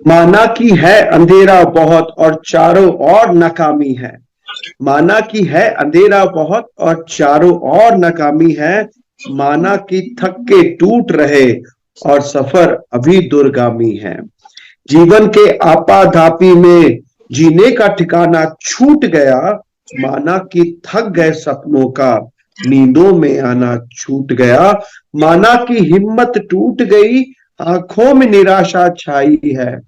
माना कि है अंधेरा बहुत और चारों ओर नाकामी है। माना कि है अंधेरा बहुत और चारों ओर नाकामी है। माना कि थक के टूट रहे और सफर अभी दूरगामी है। जीवन के आपाधापी में जीने का ठिकाना छूट गया। माना कि थक गए सपनों का नींदों में आना छूट गया। माना कि हिम्मत टूट गई, आंखों में निराशा छाई है।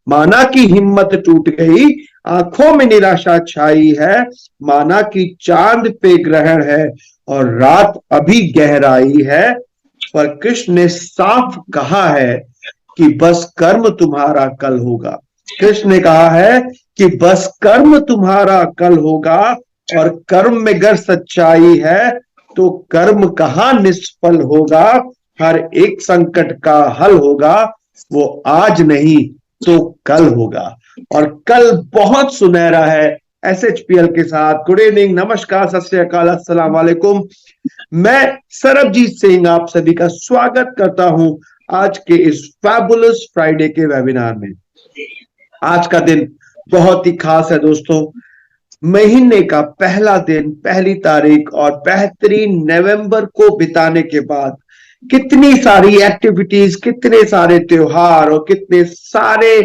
माना कि हिम्मत टूट गई, आंखों में निराशा छाई है। माना कि चांद पे ग्रहण है और रात अभी गहराई है। पर कृष्ण ने साफ कहा है कि बस कर्म तुम्हारा कल होगा। कृष्ण ने कहा है कि बस कर्म तुम्हारा कल होगा, और कर्म में अगर सच्चाई है तो कर्म कहाँ निष्फल होगा। हर एक संकट का हल होगा, वो आज नहीं तो कल होगा। और कल बहुत सुनहरा है एसएचपीएल के साथ। गुड इवनिंग, नमस्कार, सत श्री अकाल, अस्सलाम वालेकुम। मैं सरबजीत सिंह आप सभी का स्वागत करता हूं आज के इस फैबुलस फ्राइडे के वेबिनार में। आज का दिन बहुत ही खास है दोस्तों। महीने का पहला दिन, पहली तारीख, और बेहतरीन नवंबर को बिताने के बाद कितनी सारी एक्टिविटीज, कितने सारे त्योहार और कितने सारे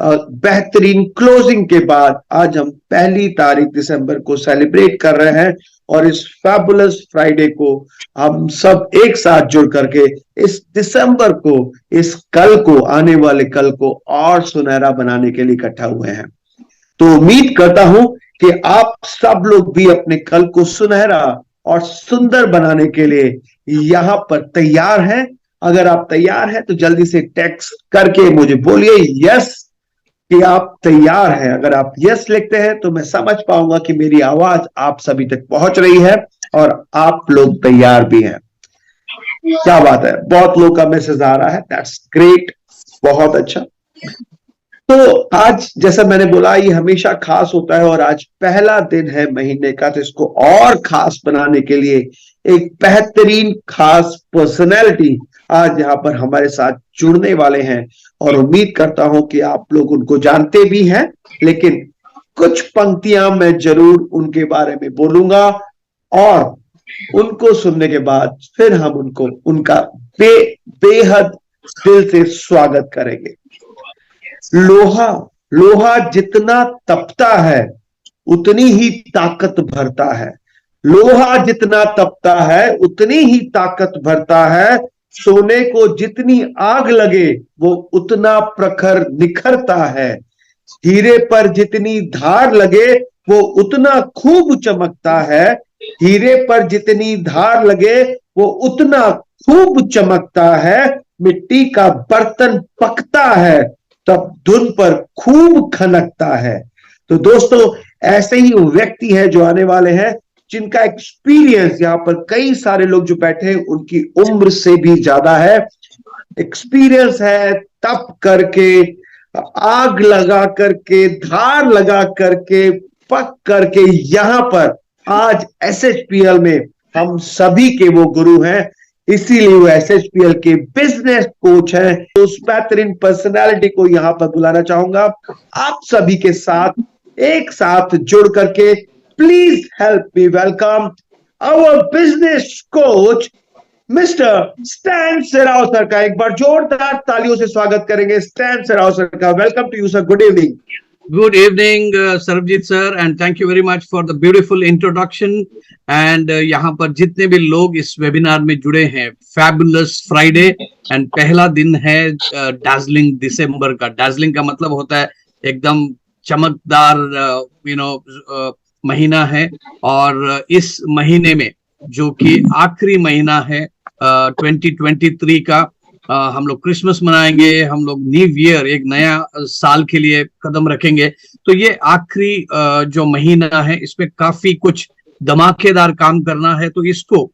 बेहतरीन क्लोजिंग के बाद आज हम पहली तारीख दिसंबर को सेलिब्रेट कर रहे हैं। और इस फैबुलस फ्राइडे को हम सब एक साथ जुड़ करके इस दिसंबर को, इस कल को, आने वाले कल को और सुनहरा बनाने के लिए इकट्ठा हुए हैं। तो उम्मीद करता हूं कि आप सब लोग भी अपने कल को सुनहरा और सुंदर बनाने के लिए यहां पर तैयार हैं। अगर आप तैयार हैं तो जल्दी से टेक्स्ट करके मुझे बोलिए यस कि आप तैयार हैं। अगर आप यस लिखते हैं तो मैं समझ पाऊंगा कि मेरी आवाज आप सभी तक पहुंच रही है और आप लोग तैयार भी हैं। क्या बात है, बहुत लोगों का मैसेज आ रहा है, दैट्स ग्रेट, बहुत अच्छा। तो आज जैसा मैंने बोला ये हमेशा खास होता है और आज पहला दिन है महीने का, तो इसको और खास बनाने के लिए एक बेहतरीन खास पर्सनैलिटी आज यहाँ पर हमारे साथ जुड़ने वाले हैं। और उम्मीद करता हूं कि आप लोग उनको जानते भी हैं, लेकिन कुछ पंक्तियां मैं जरूर उनके बारे में बोलूंगा और उनको सुनने के बाद फिर हम उनको उनका बेहद दिल से स्वागत करेंगे। लोहा जितना तपता है उतनी ही ताकत भरता है। लोहा जितना तपता है उतनी ही ताकत भरता है। सोने को जितनी आग लगे वो उतना प्रखर निखरता है। हीरे पर जितनी धार लगे वो उतना खूब चमकता है। हीरे पर जितनी धार लगे वो उतना खूब चमकता है। मिट्टी का बर्तन पकता है तब धुन पर खूब खनकता है। तो दोस्तों ऐसे ही व्यक्ति है जो आने वाले हैं, जिनका एक्सपीरियंस यहाँ पर कई सारे लोग जो बैठे हैं उनकी उम्र से भी ज्यादा है। एक्सपीरियंस है तप करके, आग लगा करके, धार लगा करके, पक करके यहां पर आज एसएचपीएल में हम सभी के वो गुरु हैं। इसीलिए वो एसएचपीएल के बिजनेस कोच हैं। तो उस बेहतरीन पर्सनालिटी को यहां पर बुलाना चाहूंगा आप सभी के साथ एक साथ जुड़ करके। Please help me welcome our business coach mister Stan Serrao sir का। एक बार जोरदार तालियों से स्वागत करेंगे स्टैन सेराव सर का। Welcome to you sir, good evening. Good evening, Sarabjit sir, and thank you very much for the beautiful introduction. And यहाँ पर जितने भी लोग इस वेबिनार में जुड़े हैं, फैबुलस फ्राइडे एंड पहला दिन है डार्जिलिंग दिसंबर का। डार्जिलिंग का मतलब होता है एकदम चमकदार महीना है। और इस महीने में जो कि आखिरी महीना है 2023 का, हम लोग क्रिसमस मनाएंगे, हम लोग न्यू ईयर, एक नया साल के लिए कदम रखेंगे। तो ये आखिरी जो महीना है इसमें काफी कुछ धमाकेदार काम करना है। तो इसको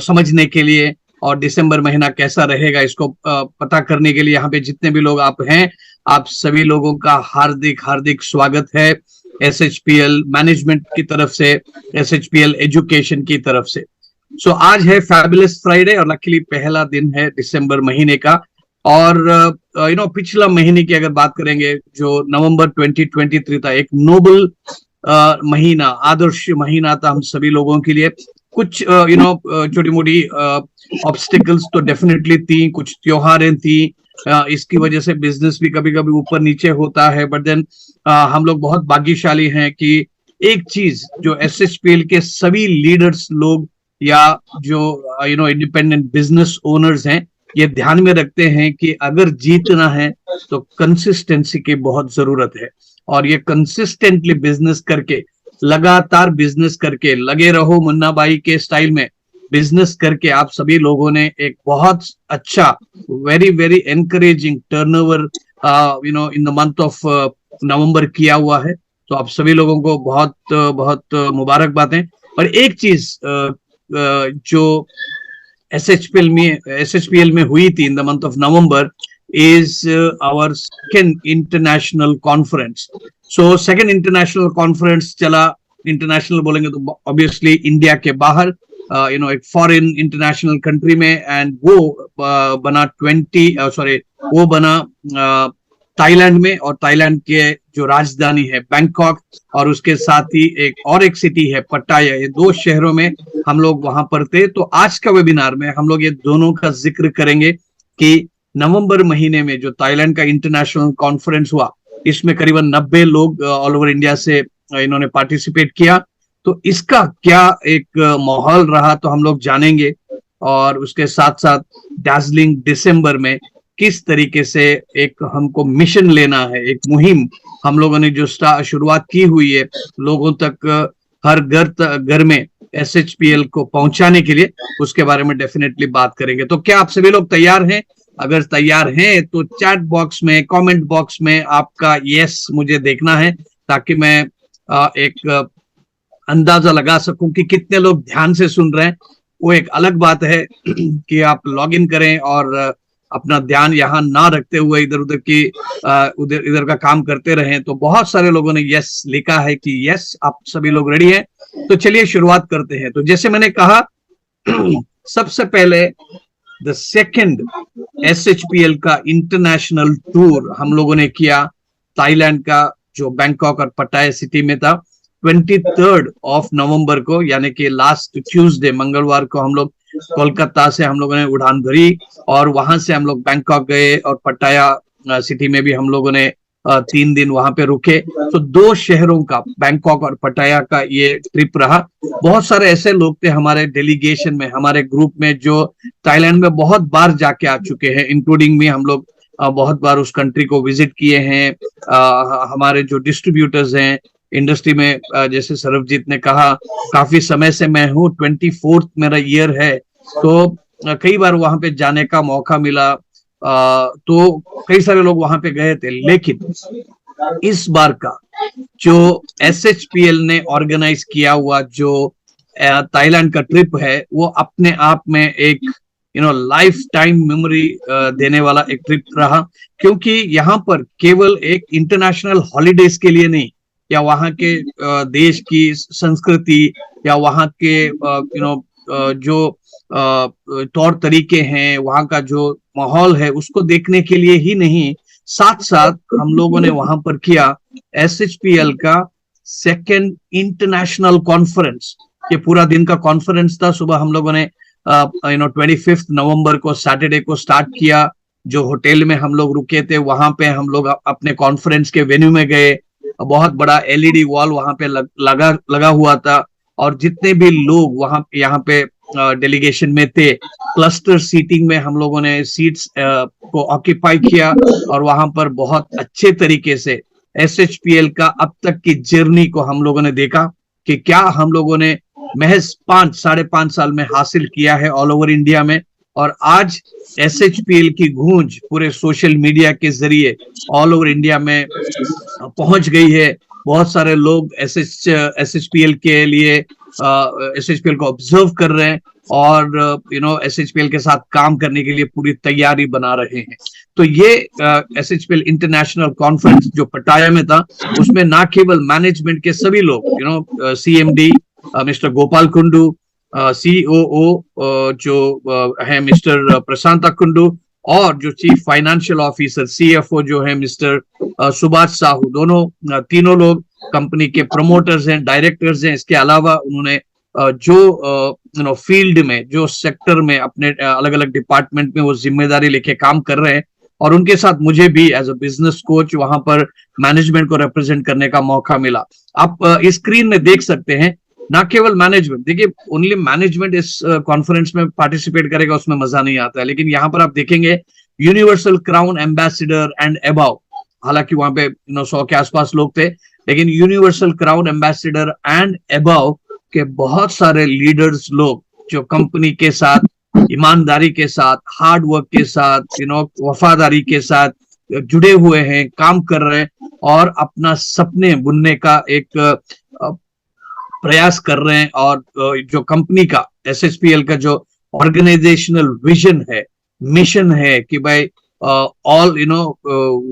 समझने के लिए और दिसंबर महीना कैसा रहेगा इसको पता करने के लिए यहाँ पे जितने भी लोग आप हैं, आप सभी लोगों का हार्दिक हार्दिक स्वागत है एसएचपीएल मैनेजमेंट की तरफ से, एसएचपीएल एजुकेशन की तरफ से। सो आज है फैबुलस फ्राइडे और लकीली पहला दिन है दिसंबर महीने का। और पिछला महीने की अगर बात करेंगे, जो नवंबर 2023 था, एक नोबल महीना, आदर्श महीना था हम सभी लोगों के लिए। कुछ छोटी मोटी ऑब्स्टिकल्स तो डेफिनेटली थी, कुछ त्योहारें थी, इसकी वजह से बिजनेस भी कभी कभी ऊपर नीचे होता है, बट देन हम लोग बहुत भाग्यशाली हैं कि एक चीज जो एसएचपीएल के सभी लीडर्स लोग या जो इंडिपेंडेंट बिजनेस ओनर्स हैं, ये ध्यान में रखते हैं कि अगर जीतना है तो कंसिस्टेंसी की बहुत जरूरत है। और ये कंसिस्टेंटली बिजनेस करके, लगातार बिजनेस करके, लगे रहो मुन्ना भाई के स्टाइल में बिजनेस करके आप सभी लोगों ने एक बहुत अच्छा, very very encouraging turnover in the month of November किया हुआ है। तो आप सभी लोगों को बहुत बहुत मुबारकबादें। और एक चीज जो एसएचपीएल में हुई थी इन the month of November is our second international conference. So second international conference चला, इंटरनेशनल बोलेंगे तो ऑब्वियसली इंडिया के बाहर, एक फॉरेन इंटरनेशनल कंट्री में, एंड वो बना वो बना थाईलैंड में, और थाईलैंड के जो राजधानी है बैंकॉक, और उसके साथ ही एक सिटी है पट्टाया, ये दो शहरों में हम लोग वहां पर थे। तो आज का वेबिनार में हम लोग ये दोनों का जिक्र करेंगे कि नवंबर महीने में जो थाईलैंड का इंटरनेशनल कॉन्फ्रेंस हुआ, इसमें करीबन 90 लोग ऑल ओवर इंडिया से इन्होंने पार्टिसिपेट किया। तो इसका क्या एक माहौल रहा तो हम लोग जानेंगे, और उसके साथ साथ डार्जिलिंग दिसंबर में किस तरीके से एक हमको मिशन लेना है, एक मुहिम हम लोगों ने जो शुरुआत की हुई है लोगों तक, हर घर में एसएचपीएल को पहुंचाने के लिए, उसके बारे में डेफिनेटली बात करेंगे। तो क्या आप सभी लोग तैयार हैं? अगर तैयार हैं तो चैट बॉक्स में, कमेंट बॉक्स में आपका यस मुझे देखना है, ताकि मैं एक अंदाजा लगा सकूं कि कितने लोग ध्यान से सुन रहे हैं। वो एक अलग बात है कि आप लॉग इन करें और अपना ध्यान यहाँ ना रखते हुए इधर उधर की इधर का काम करते रहें। तो बहुत सारे लोगों ने यस लिखा है कि यस, आप सभी लोग रेडी हैं। तो चलिए शुरुआत करते हैं। तो जैसे मैंने कहा, सबसे पहले द सेकेंड एसएचपीएल का इंटरनेशनल टूर हम लोगों ने किया थाईलैंड का, जो बैंकॉक और पट्टाया सिटी में था। 23 ऑफ नवंबर को, यानी कि लास्ट ट्यूसडे, मंगलवार को हम लोग कोलकाता से हम लोगों ने उड़ान भरी, और वहां से हम लोग बैंकॉक गए, और पट्टाया सिटी में भी हम लोगों ने 3 दिन वहां पे रुके। तो 2 शहरों का, बैंकॉक और पट्टाया का ये ट्रिप रहा। बहुत सारे ऐसे लोग थे हमारे डेलीगेशन में, हमारे ग्रुप में, जो थाईलैंड में बहुत बार जाके आ चुके हैं, इंक्लूडिंग में हम लोग बहुत बार उस कंट्री को विजिट किए हैं। हमारे जो डिस्ट्रीब्यूटर्स हैं इंडस्ट्री में, जैसे सरबजीत ने कहा, काफी समय से मैं हूँ, 24th मेरा ईयर है, तो कई बार वहां पे जाने का मौका मिला। तो कई सारे लोग वहां पे गए थे, लेकिन इस बार का जो एसएचपीएल ने ऑर्गेनाइज किया हुआ जो थाईलैंड का ट्रिप है, वो अपने आप में एक लाइफ टाइम मेमोरी देने वाला एक ट्रिप रहा। क्योंकि यहाँ पर केवल एक इंटरनेशनल हॉलीडेज के लिए नहीं, या वहाँ के देश की संस्कृति, या वहाँ के जो तौर तरीके हैं, वहाँ का जो माहौल है, उसको देखने के लिए ही नहीं, साथ साथ हम लोगों ने वहां पर किया एसएचपीएल का सेकेंड इंटरनेशनल कॉन्फ्रेंस। ये पूरा दिन का कॉन्फ्रेंस था। सुबह हम लोगों ने 25 नवंबर को, सैटरडे को स्टार्ट किया। जो होटल में हम लोग रुके थे, वहां पे हम लोग अपने कॉन्फ्रेंस के वेन्यू में गए। बहुत बड़ा एलईडी वॉल वहां पे लगा हुआ था, और जितने भी लोग वहां यहाँ पे डेलीगेशन में थे, क्लस्टर सीटिंग में हम लोगों ने सीट्स को ऑक्यूपाई किया, और वहां पर बहुत अच्छे तरीके से एसएचपीएल का अब तक की जर्नी को हम लोगों ने देखा कि क्या हम लोगों ने महज 5-5.5 साल में हासिल किया है ऑल ओवर इंडिया में। और आज एसएचपीएल की गूंज पूरे सोशल मीडिया के जरिए ऑल ओवर इंडिया में पहुंच गई है। बहुत सारे लोग एसएचपीएल के लिए एसएचपीएल को ऑब्जर्व कर रहे हैं, और एसएचपीएल के साथ काम करने के लिए पूरी तैयारी बना रहे हैं। तो ये एसएचपीएल इंटरनेशनल कॉन्फ्रेंस जो पट्टाया में था, उसमें ना केवल मैनेजमेंट के सभी लोग, CMD mister Gopal Kundu, COO जो है मिस्टर प्रशांत कुंडू, और जो चीफ फाइनेंशियल ऑफिसर CFO जो है मिस्टर सुभाष साहू, दोनों तीनों लोग कंपनी के प्रमोटर्स हैं, डायरेक्टर्स हैं। इसके अलावा उन्होंने जो फील्ड में, जो सेक्टर में अपने अलग अलग डिपार्टमेंट में वो जिम्मेदारी लेके काम कर रहे हैं, और उनके साथ मुझे भी एज अ बिजनेस कोच वहां पर मैनेजमेंट को रिप्रेजेंट करने का मौका मिला। आप इस स्क्रीन में देख सकते हैं, ना केवल मैनेजमेंट, देखिए ओनली मैनेजमेंट इस कॉन्फ्रेंस में पार्टिसिपेट करेगा, उसमें मजा नहीं आता है, लेकिन यहाँ पर आप देखेंगे universal crown ambassador and above, हालांकि वहां पे 100 के आसपास लोग थे, लेकिन universal crown ambassador and above के बहुत सारे लीडर्स लोग जो कंपनी के साथ ईमानदारी के साथ, हार्ड वर्क के साथ, वफादारी के साथ जुड़े हुए हैं, काम कर रहे हैं और अपना सपने बुनने का एक प्रयास कर रहे हैं। और जो कंपनी का SSPL का जो ऑर्गेनाइजेशनल विजन है, मिशन है कि भाई ऑल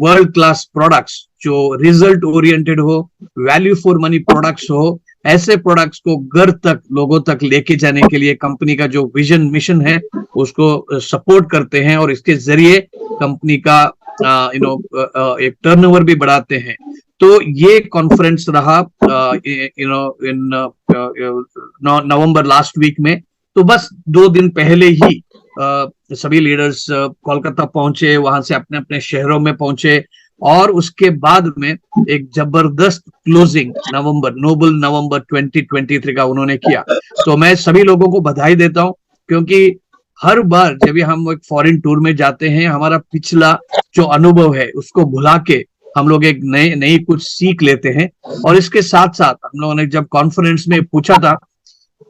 वर्ल्ड क्लास प्रोडक्ट्स जो रिजल्ट ओरिएंटेड हो, वैल्यू फॉर मनी प्रोडक्ट्स हो, ऐसे प्रोडक्ट्स को घर तक, लोगों तक लेके जाने के लिए कंपनी का जो विजन मिशन है उसको सपोर्ट करते हैं, और इसके जरिए कंपनी का एक टर्नओवर भी बढ़ाते हैं। तो ये कॉन्फ्रेंस रहा इन नवंबर लास्ट वीक में। तो बस 2 दिन पहले ही सभी लीडर्स कोलकाता पहुंचे, वहां से अपने अपने शहरों में पहुंचे, और उसके बाद में एक जबरदस्त क्लोजिंग नोबल नवंबर 2023 का उन्होंने किया। तो मैं सभी लोगों को बधाई देता हूं, क्योंकि हर बार जब हम एक फॉरेन टूर में जाते हैं, हमारा पिछला जो अनुभव है उसको भुला के हम लोग एक नई कुछ सीख लेते हैं। और इसके साथ साथ हम लोगों ने जब कॉन्फ्रेंस में पूछा था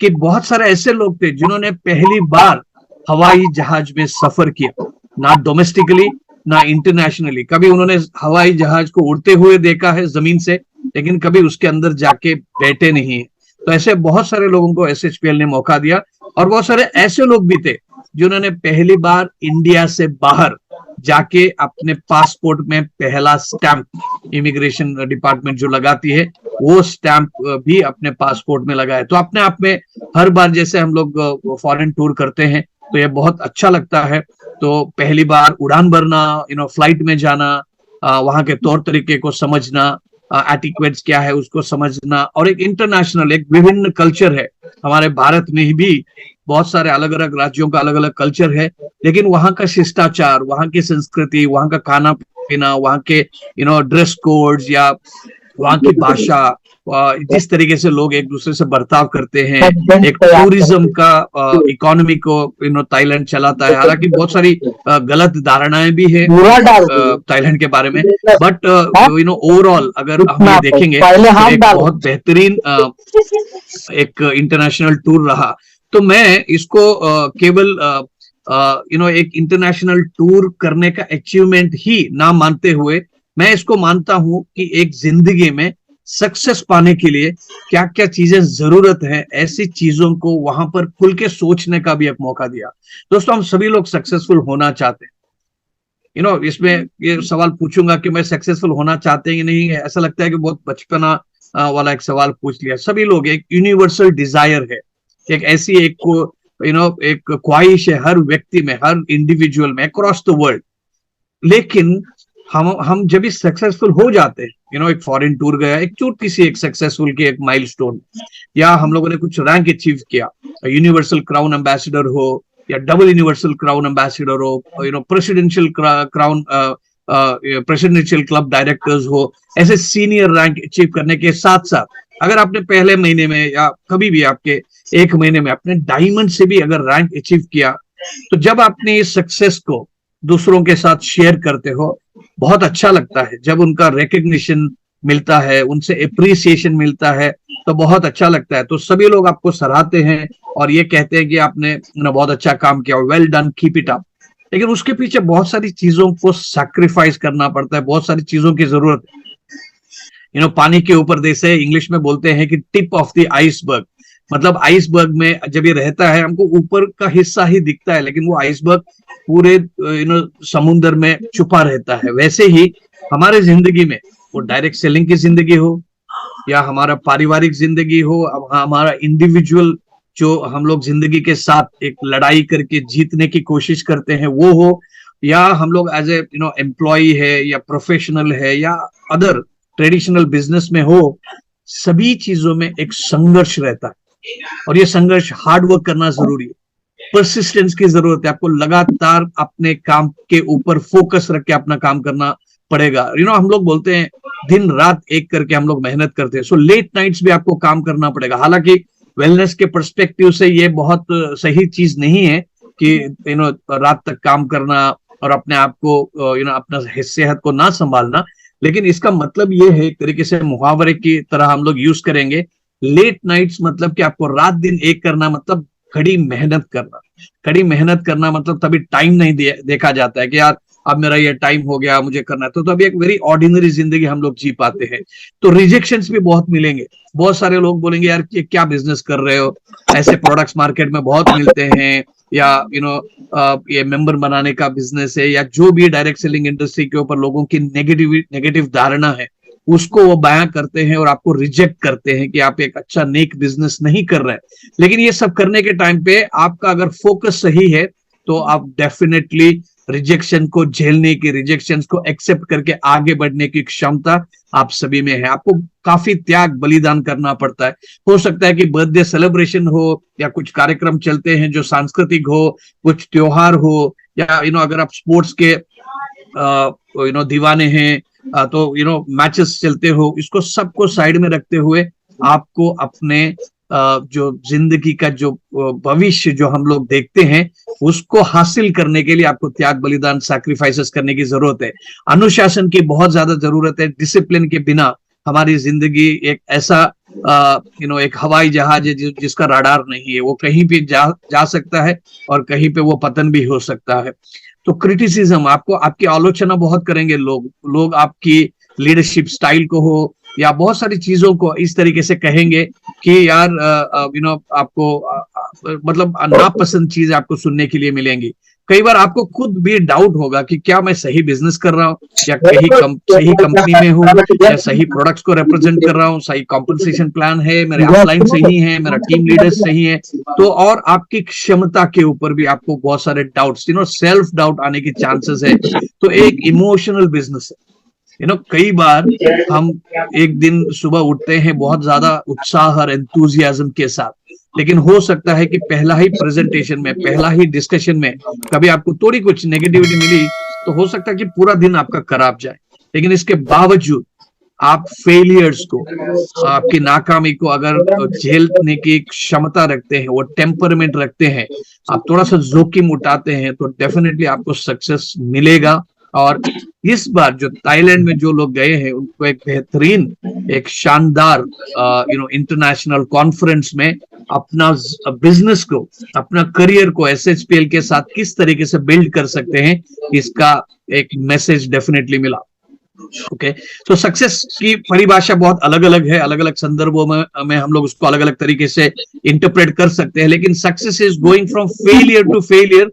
कि बहुत सारे ऐसे लोग थे जिन्होंने पहली बार हवाई जहाज में सफर किया, ना डोमेस्टिकली ना इंटरनेशनली। कभी उन्होंने हवाई जहाज को उड़ते हुए देखा है जमीन से, लेकिन कभी उसके अंदर जाके बैठे नहीं है। तो ऐसे बहुत सारे लोगों को SSPL ने मौका दिया, और बहुत सारे ऐसे लोग भी थे जिन्होंने पहली बार इंडिया से बाहर जाके अपने पासपोर्ट में पहला स्टैंप, इमिग्रेशन डिपार्टमेंट जो लगाती है, वो स्टैंप भी अपने पासपोर्ट में लगाए। तो अपने आप में हर बार जैसे हम लोग फॉरेन टूर करते हैं तो ये बहुत अच्छा लगता है। तो पहली बार उड़ान भरना, फ्लाइट में जाना, वहां के तौर तरीके को समझना, एटिक्वेट्स क्या है उसको समझना, और एक इंटरनेशनल, एक विभिन्न कल्चर है। हमारे भारत में भी बहुत सारे अलग अलग राज्यों का अलग अलग कल्चर है, लेकिन वहां का शिष्टाचार, वहां की संस्कृति, वहां का खाना पीना, वहां के ड्रेस कोड्स या वहां की भाषा, जिस तरीके से लोग एक दूसरे से बर्ताव करते हैं, एक टूरिज्म का इकोनॉमी को थाईलैंड चलाता है। हालांकि बहुत सारी गलत धारणाएं भी है थाईलैंड के बारे में, बट ओवरऑल अगर हम ये देखेंगे तो एक बहुत बेहतरीन एक इंटरनेशनल टूर रहा। तो मैं इसको केवल एक इंटरनेशनल टूर करने का अचीवमेंट ही ना मानते हुए, मैं इसको मानता हूं कि एक जिंदगी में सक्सेस पाने के लिए क्या क्या चीजें जरूरत है, ऐसी चीजों को वहां पर खुल के सोचने का भी एक मौका दिया। दोस्तों, हम सभी लोग सक्सेसफुल होना चाहते हैं। इसमें ये सवाल पूछूंगा कि मैं सक्सेसफुल होना चाहते हैं कि नहीं, ऐसा लगता है कि बहुत बचपना वाला एक सवाल पूछ लिया। सभी लोग, एक यूनिवर्सल डिजायर है, एक ऐसी एक ख्वाहिश है हर व्यक्ति में, हर इंडिविजुअल में, अक्रॉस द वर्ल्ड। लेकिन हम जब भी सक्सेसफुल हो जाते हैं, एक फॉरेन टूर गया, एक छोटी सी एक सक्सेसफुल की एक माइलस्टोन, या हम लोगों ने कुछ रैंक अचीव किया, यूनिवर्सल क्राउन एम्बेसडर हो या डबल यूनिवर्सल क्राउन एम्बेसडर हो, presidential crown presidential club directors हो, ऐसे सीनियर रैंक अचीव करने के साथ साथ अगर आपने पहले महीने में या कभी भी आपके 1 महीने में अपने डायमंड से भी अगर रैंक अचीव किया, तो जब आपने इस सक्सेस को दूसरों के साथ शेयर करते हो, बहुत अच्छा लगता है। जब उनका रिकग्निशन मिलता है, उनसे अप्रिसिएशन मिलता है, तो बहुत अच्छा लगता है। तो सभी लोग आपको सराहते हैं और ये कहते हैं कि आपने बहुत अच्छा काम किया, well done, keep it up. लेकिन उसके पीछे बहुत सारी चीजों को सैक्रिफाइस करना पड़ता है, बहुत सारी चीजों की जरूरत है। पानी के ऊपर, जैसे इंग्लिश में बोलते हैं कि टिप ऑफ द आइसबर्ग, मतलब आइसबर्ग में जब ये रहता है हमको ऊपर का हिस्सा ही दिखता है, लेकिन वो आइसबर्ग पूरे समुद्र में छुपा रहता है। वैसे ही हमारे जिंदगी में, वो डायरेक्ट सेलिंग की जिंदगी हो या हमारा पारिवारिक जिंदगी हो, हमारा इंडिविजुअल जो हम लोग जिंदगी के साथ एक लड़ाई करके जीतने की कोशिश करते हैं वो हो, या हम लोग एज ए एम्प्लॉय है या प्रोफेशनल है या अदर ट्रेडिशनल बिजनेस में हो, सभी चीजों में एक संघर्ष रहता है और ये संघर्ष हार्ड वर्क करना जरूरी है, परसिस्टेंस की जरूरत है। आपको लगातार अपने काम के ऊपर फोकस रख के अपना काम करना पड़ेगा। हम लोग बोलते हैं दिन रात एक करके हम लोग मेहनत करते हैं, सो लेट नाइट्स भी आपको काम करना पड़ेगा। हालांकि वेलनेस के पर्सपेक्टिव से ये बहुत सही चीज नहीं है कि रात तक काम करना और अपने आप को अपना सेहत को ना संभालना, लेकिन इसका मतलब ये है, एक तरीके से मुहावरे की तरह हम लोग यूज करेंगे, लेट नाइट्स मतलब कि आपको रात दिन एक करना मतलब कड़ी मेहनत करना। कड़ी मेहनत करना मतलब तभी टाइम नहीं देखा जाता है कि यार अब मेरा ये टाइम हो गया, मुझे करना है, तो अभी एक वेरी ऑर्डिनरी जिंदगी हम लोग जी पाते हैं। तो रिजेक्शंस भी बहुत मिलेंगे, बहुत सारे लोग बोलेंगे यार ये क्या बिजनेस कर रहे हो, ऐसे प्रोडक्ट्स मार्केट में बहुत मिलते हैं, या ये मेंबर बनाने का बिजनेस है, या जो भी डायरेक्ट सेलिंग इंडस्ट्री के ऊपर लोगों की नेगेटिव धारणा है उसको वो बयां करते हैं और आपको रिजेक्ट करते हैं कि आप एक अच्छा नेक बिजनेस नहीं कर रहे हैं। लेकिन ये सब करने के टाइम पे आपका अगर फोकस सही है तो आप डेफिनेटली रिजेक्शन को झेलने की, रिजेक्शन को एक्सेप्ट करके आगे बढ़ने की क्षमता आप सभी में है। आपको काफी त्याग बलिदान करना पड़ता है। हो सकता है कि बर्थडे सेलिब्रेशन हो या कुछ कार्यक्रम चलते हैं जो सांस्कृतिक हो, कुछ त्योहार हो, या अगर आप स्पोर्ट्स के दीवाने हैं तो मैचेस चलते हो, इसको सबको साइड में रखते हुए आपको अपने जो जिंदगी का जो भविष्य जो हम लोग देखते हैं उसको हासिल करने के लिए आपको त्याग बलिदान सैक्रिफाइसेस करने की जरूरत है। अनुशासन की बहुत ज्यादा जरूरत है। डिसिप्लिन के बिना हमारी जिंदगी एक ऐसा एक हवाई जहाज है जिसका रडार नहीं है, वो कहीं भी जा सकता है और कहीं पे वो पतन भी हो सकता है। तो क्रिटिसिज्म, आपकी आलोचना बहुत करेंगे लोग आपकी लीडरशिप स्टाइल को हो या बहुत सारी चीजों को इस तरीके से कहेंगे कि यार आपको मतलब नापसंद चीज आपको सुनने के लिए मिलेंगी। कई बार आपको खुद भी डाउट होगा कि क्या मैं सही बिजनेस कर रहा हूँ, या सही कंपनी में हूँ, या सही प्रोडक्ट्स को रिप्रेजेंट कर रहा हूँ, सही कॉम्पनसेशन प्लान है, मेरे अपलाइन सही है, मेरा टीम लीडर्स सही है। तो और आपकी क्षमता के ऊपर भी आपको बहुत सारे डाउट्स, सेल्फ डाउट आने की चांसेस है। तो एक इमोशनल बिजनेस है। कई बार हम एक दिन सुबह उठते हैं बहुत ज्यादा उत्साह और एंथुजियाज्म के साथ, लेकिन हो सकता है कि पहला ही प्रेजेंटेशन में, पहला ही डिस्कशन में कभी आपको थोड़ी कुछ नेगेटिविटी मिली तो हो सकता है कि पूरा दिन आपका खराब जाए। लेकिन इसके बावजूद आप फेलियर्स को, आपकी नाकामी को अगर झेलने की क्षमता रखते हैं, वो टेम्परमेंट रखते हैं, आप थोड़ा सा जोखिम उठाते हैं, तो डेफिनेटली आपको सक्सेस मिलेगा। और इस बार जो थाईलैंड में जो लोग गए हैं उनको एक बेहतरीन, एक शानदार इंटरनेशनल कॉन्फ्रेंस में अपना बिजनेस को, अपना करियर को SHPL के साथ किस तरीके से बिल्ड कर सकते हैं, इसका एक मैसेज डेफिनेटली मिला। ओके, तो सक्सेस की परिभाषा बहुत अलग अलग है, अलग अलग संदर्भों में हम लोग उसको अलग अलग तरीके से इंटरप्रेट कर सकते हैं। लेकिन success is going from failure to failure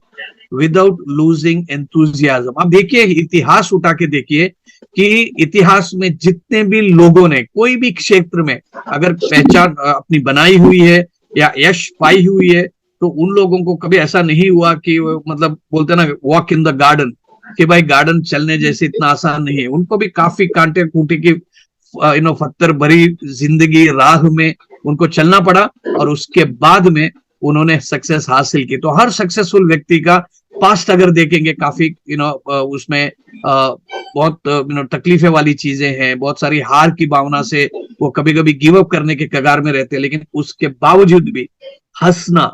without losing enthusiasm. आप देखिए, इतिहास उठा के देखिए कि इतिहास में जितने भी लोगों ने कोई भी क्षेत्र में अगर पहचान अपनी बनाई हुई है या यश पाई हुई है, तो उन लोगों को कभी ऐसा नहीं हुआ कि मतलब बोलते ना वॉक इन द गार्डन, कि भाई गार्डन चलने जैसे इतना आसान नहीं है। उनको भी काफी कांटे कूटे की पत्थर भरी जिंदगी राह में उनको चलना पड़ा और उसके बाद में उन्होंने सक्सेस हासिल की। तो हर सक्सेसफुल व्यक्ति का पास्ट अगर देखेंगे, काफी उसमें बहुत तकलीफें वाली चीजें हैं, बहुत सारी हार की भावना से वो कभी कभी गिव अप करने के कगार में रहते हैं, लेकिन उसके बावजूद भी हंसना,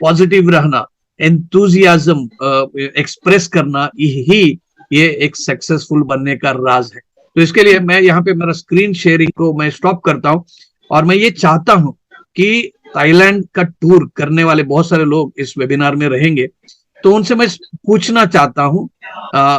पॉजिटिव रहना, एंथुजियाज्म एक्सप्रेस करना ही ये एक सक्सेसफुल बनने का राज है। तो इसके लिए मैं यहाँ पे मेरा स्क्रीन शेयरिंग को मैं स्टॉप करता हूँ और मैं ये चाहता हूँ कि थाईलैंड का टूर करने वाले बहुत सारे लोग इस वेबिनार में रहेंगे, तो उनसे मैं पूछना चाहता हूँ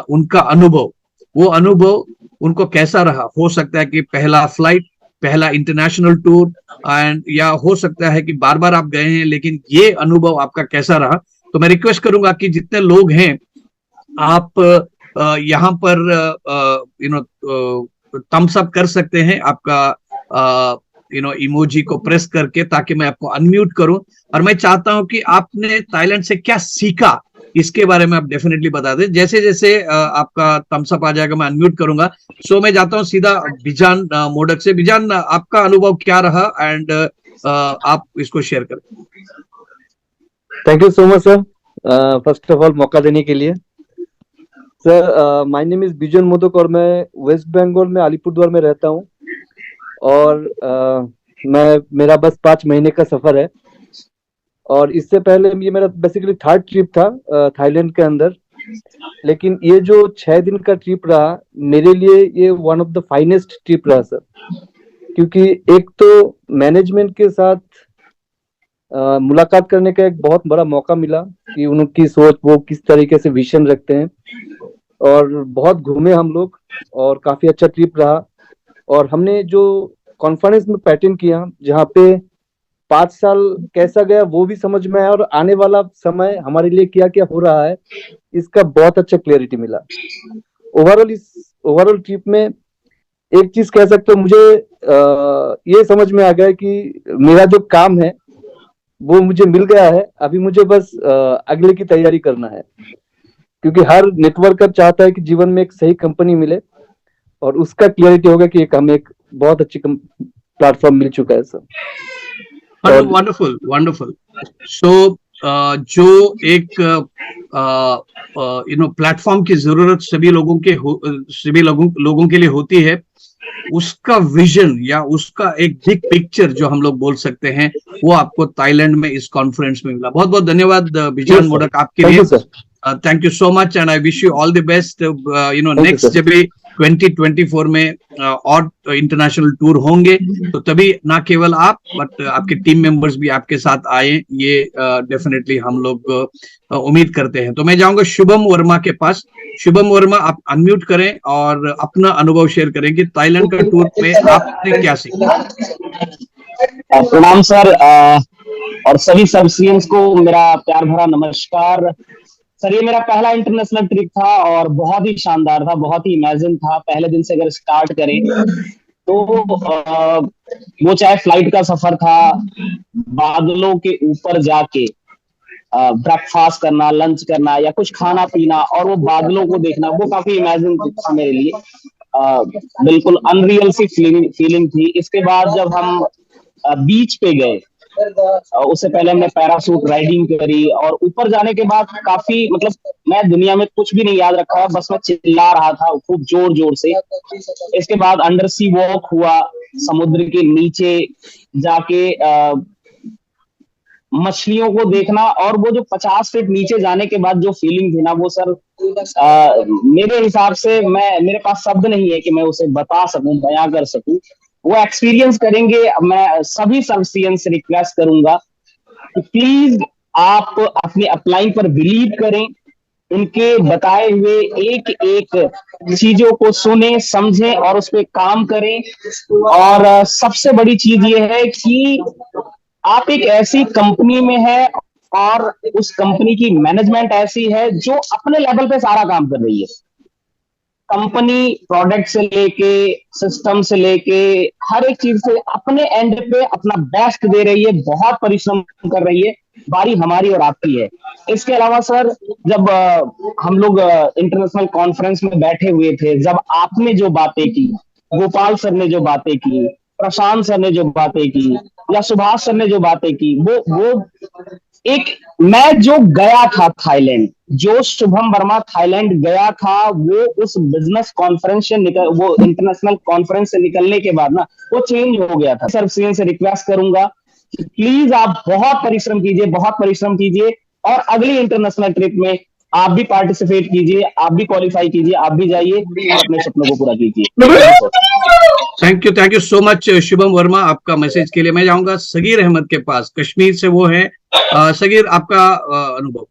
उनका अनुभव, वो अनुभव उनको कैसा रहा। हो सकता है कि पहला फ्लाइट, पहला इंटरनेशनल टूर, एंड या हो सकता है कि बार बार आप गए हैं, लेकिन ये अनुभव आपका कैसा रहा। तो मैं रिक्वेस्ट करूंगा कि जितने लोग हैं आप यहाँ पर थम्स अप कर सकते हैं आपका इमोजी को प्रेस करके, ताकि मैं आपको अनम्यूट करूं। और मैं चाहता हूं कि आपने थाईलैंड से क्या सीखा इसके बारे में आप डेफिनेटली बता दें। जैसे जैसे आपका थम्स अप आ जाएगा मैं अनम्यूट करूंगा। सो मैं जाता हूँ सीधा बिजान मोडक से। बिजान, आपका अनुभव क्या रहा एंड आप इसको शेयर करें। Thank you so much sir, first of all मौका देने के लिए। सर माय नेम इज बिजन मोदक और मैं वेस्ट बंगाल में अलीपुरद्वार में रहता हूँ। और मेरा बस 5 महीने का सफर है। और इससे पहले ये मेरा बेसिकली 3rd ट्रिप था थाईलैंड के अंदर। लेकिन ये जो 6 दिन का ट्रिप रहा मेरे लिए, ये one of the finest trip रहा सर। क्योंकि एक तो मैनेजमेंट के साथ मुलाकात करने का एक बहुत बड़ा मौका मिला कि उनकी सोच, वो किस तरीके से विजन रखते हैं। और बहुत घूमे हम लोग और काफी अच्छा ट्रिप रहा। और हमने जो कॉन्फ्रेंस में पैटर्न किया, जहाँ पे 5 साल कैसा गया वो भी समझ में आया, और आने वाला समय हमारे लिए क्या क्या हो रहा है इसका बहुत अच्छा क्लियरिटी मिला। ओवरऑल ट्रिप में एक चीज कह सकते हो, मुझे ये समझ में आ गया कि मेरा जो काम है वो मुझे मिल गया है। अभी मुझे बस अगले की तैयारी करना है। क्योंकि हर नेटवर्कर चाहता है कि जीवन में एक सही कंपनी मिले, और उसका क्लियरिटी होगा कि एक हमें एक बहुत अच्छी प्लेटफॉर्म मिल चुका है सर। Wonderful wonderful. सो जो एक प्लेटफॉर्म की जरूरत सभी लोगों के लिए होती है, उसका विजन या उसका एक बिग पिक्चर जो हम लोग बोल सकते हैं, वो आपको थाईलैंड में इस कॉन्फ्रेंस में मिला। बहुत बहुत धन्यवाद बिजान मोडक आपके लिए। Thank you so much and I wish you all the best. Next जब 2024 में और इंटरनेशनल टूर होंगे तो तभी ना केवल आप बट आपके टीम मेंबर्स भी आपके साथ आए, ये डेफिनेटली हम लोग उम्मीद करते हैं। तो मैं जाऊंगा शुभम वर्मा के पास। शुभम वर्मा, आप अनम्यूट करें और अपना अनुभव शेयर करें कि थाईलैंड का टूर में आपने क्या सीखा। प्रणाम सर, और सभी सबस्क्रिएंट्स को मेरा प्यार भरा नमस्कार। सर, ये मेरा पहला इंटरनेशनल ट्रिप था और बहुत ही शानदार था, बहुत ही इमेजिन था। पहले दिन से अगर स्टार्ट करें तो वो चाहे फ्लाइट का सफर था, बादलों के ऊपर जाके ब्रेकफास्ट करना, लंच करना या कुछ खाना पीना और वो बादलों को देखना, वो काफी इमेजिन था मेरे लिए। बिल्कुल अनरियल सी फीलिंग थी। इसके बाद जब हम बीच पे गए, उससे पहले हमने पैरासूट राइडिंग करी और ऊपर जाने के बाद काफी, मतलब मैं दुनिया में कुछ भी नहीं याद रखा, बस मैं चिल्ला रहा था खूब जोर जोर से। इसके बाद अंडर सी वॉक हुआ, समुद्र के नीचे जाके मछलियों को देखना, और वो जो 50 फीट नीचे जाने के बाद जो फीलिंग थी ना, वो सर मेरे हिसाब से मेरे पास शब्द नहीं है कि मैं उसे बता सकूं, बयां कर सकूं। वो एक्सपीरियंस करेंगे। मैं सभी सबस्क्रिएंट्स से रिक्वेस्ट करूंगा कि प्लीज आप अपने अपलाइन पर बिलीव करें, उनके बताए हुए एक एक चीजों को सुने, समझें और उस पर काम करें। और सबसे बड़ी चीज ये है कि आप एक ऐसी कंपनी में है और उस कंपनी की मैनेजमेंट ऐसी है जो अपने लेवल पे सारा काम कर रही है। कंपनी प्रोडक्ट से लेके सिस्टम से लेके हर एक चीज से अपने एंड पे अपना बेस्ट दे रही है, बहुत परिश्रम कर रही है। बारी हमारी और आपकी है। इसके अलावा सर, जब हम लोग इंटरनेशनल कॉन्फ्रेंस में बैठे हुए थे, जब आपने जो बातें की, गोपाल सर ने जो बातें की, प्रशांत सर ने जो बातें की या सुभाष सर ने जो बातें की, वो एक, मैं जो गया था थाईलैंड, जो शुभम वर्मा थाईलैंड गया था, वो उस बिजनेस कॉन्फ्रेंस से वो इंटरनेशनल कॉन्फ्रेंस से निकलने के बाद ना वो चेंज हो गया था। सर से रिक्वेस्ट करूंगा कि प्लीज आप बहुत परिश्रम कीजिए, बहुत परिश्रम कीजिए और अगली इंटरनेशनल ट्रिप में आप भी पार्टिसिपेट कीजिए, आप भी क्वालिफाई कीजिए, आप भी जाइए और अपने सपनों को पूरा कीजिए। Thank you so much Shubham Verma, आपका मैसेज के लिए। मैं जाऊंगा सगीर अहमद के पास, कश्मीर से वो है। सगीर, आपका अनुभव।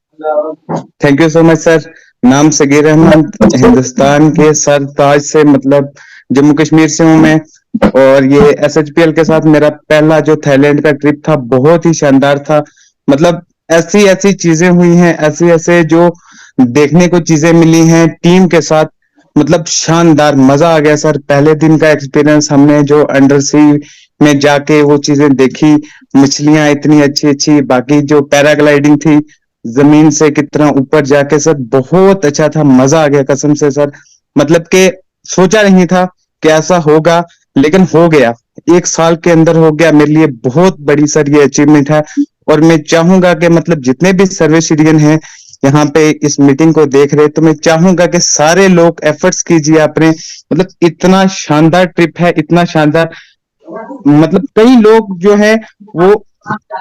Thank you so much sir. नाम सगीर अहमद, हिंदुस्तान के सरताज से, मतलब जम्मू कश्मीर से हूँ मैं। और ये SHPL के साथ मेरा पहला जो थाईलैंड का ट्रिप था, बहुत ही शानदार था। मतलब ऐसी ऐसी चीजें हुई हैं, ऐसे ऐसे जो देखने को चीजें मिली हैं टीम के साथ, मतलब शानदार, मजा आ गया सर। पहले दिन का एक्सपीरियंस, हमने जो अंडर सी में जाके वो चीजें देखी, मछलियां इतनी अच्छी अच्छी, बाकी जो पैराग्लाइडिंग थी जमीन से कितना ऊपर जाके सर, बहुत अच्छा था, मजा आ गया कसम से सर। मतलब कि सोचा नहीं था कि ऐसा होगा, लेकिन हो गया, 1 साल के अंदर हो गया। मेरे लिए बहुत बड़ी सर ये अचीवमेंट है। और मैं चाहूंगा कि मतलब जितने भी सर्विस सिटीजन हैं यहाँ पे इस मीटिंग को देख रहे, तो मैं चाहूंगा कि सारे लोग एफर्ट्स कीजिए अपने। मतलब इतना शानदार ट्रिप है, इतना शानदार। मतलब कई लोग जो है वो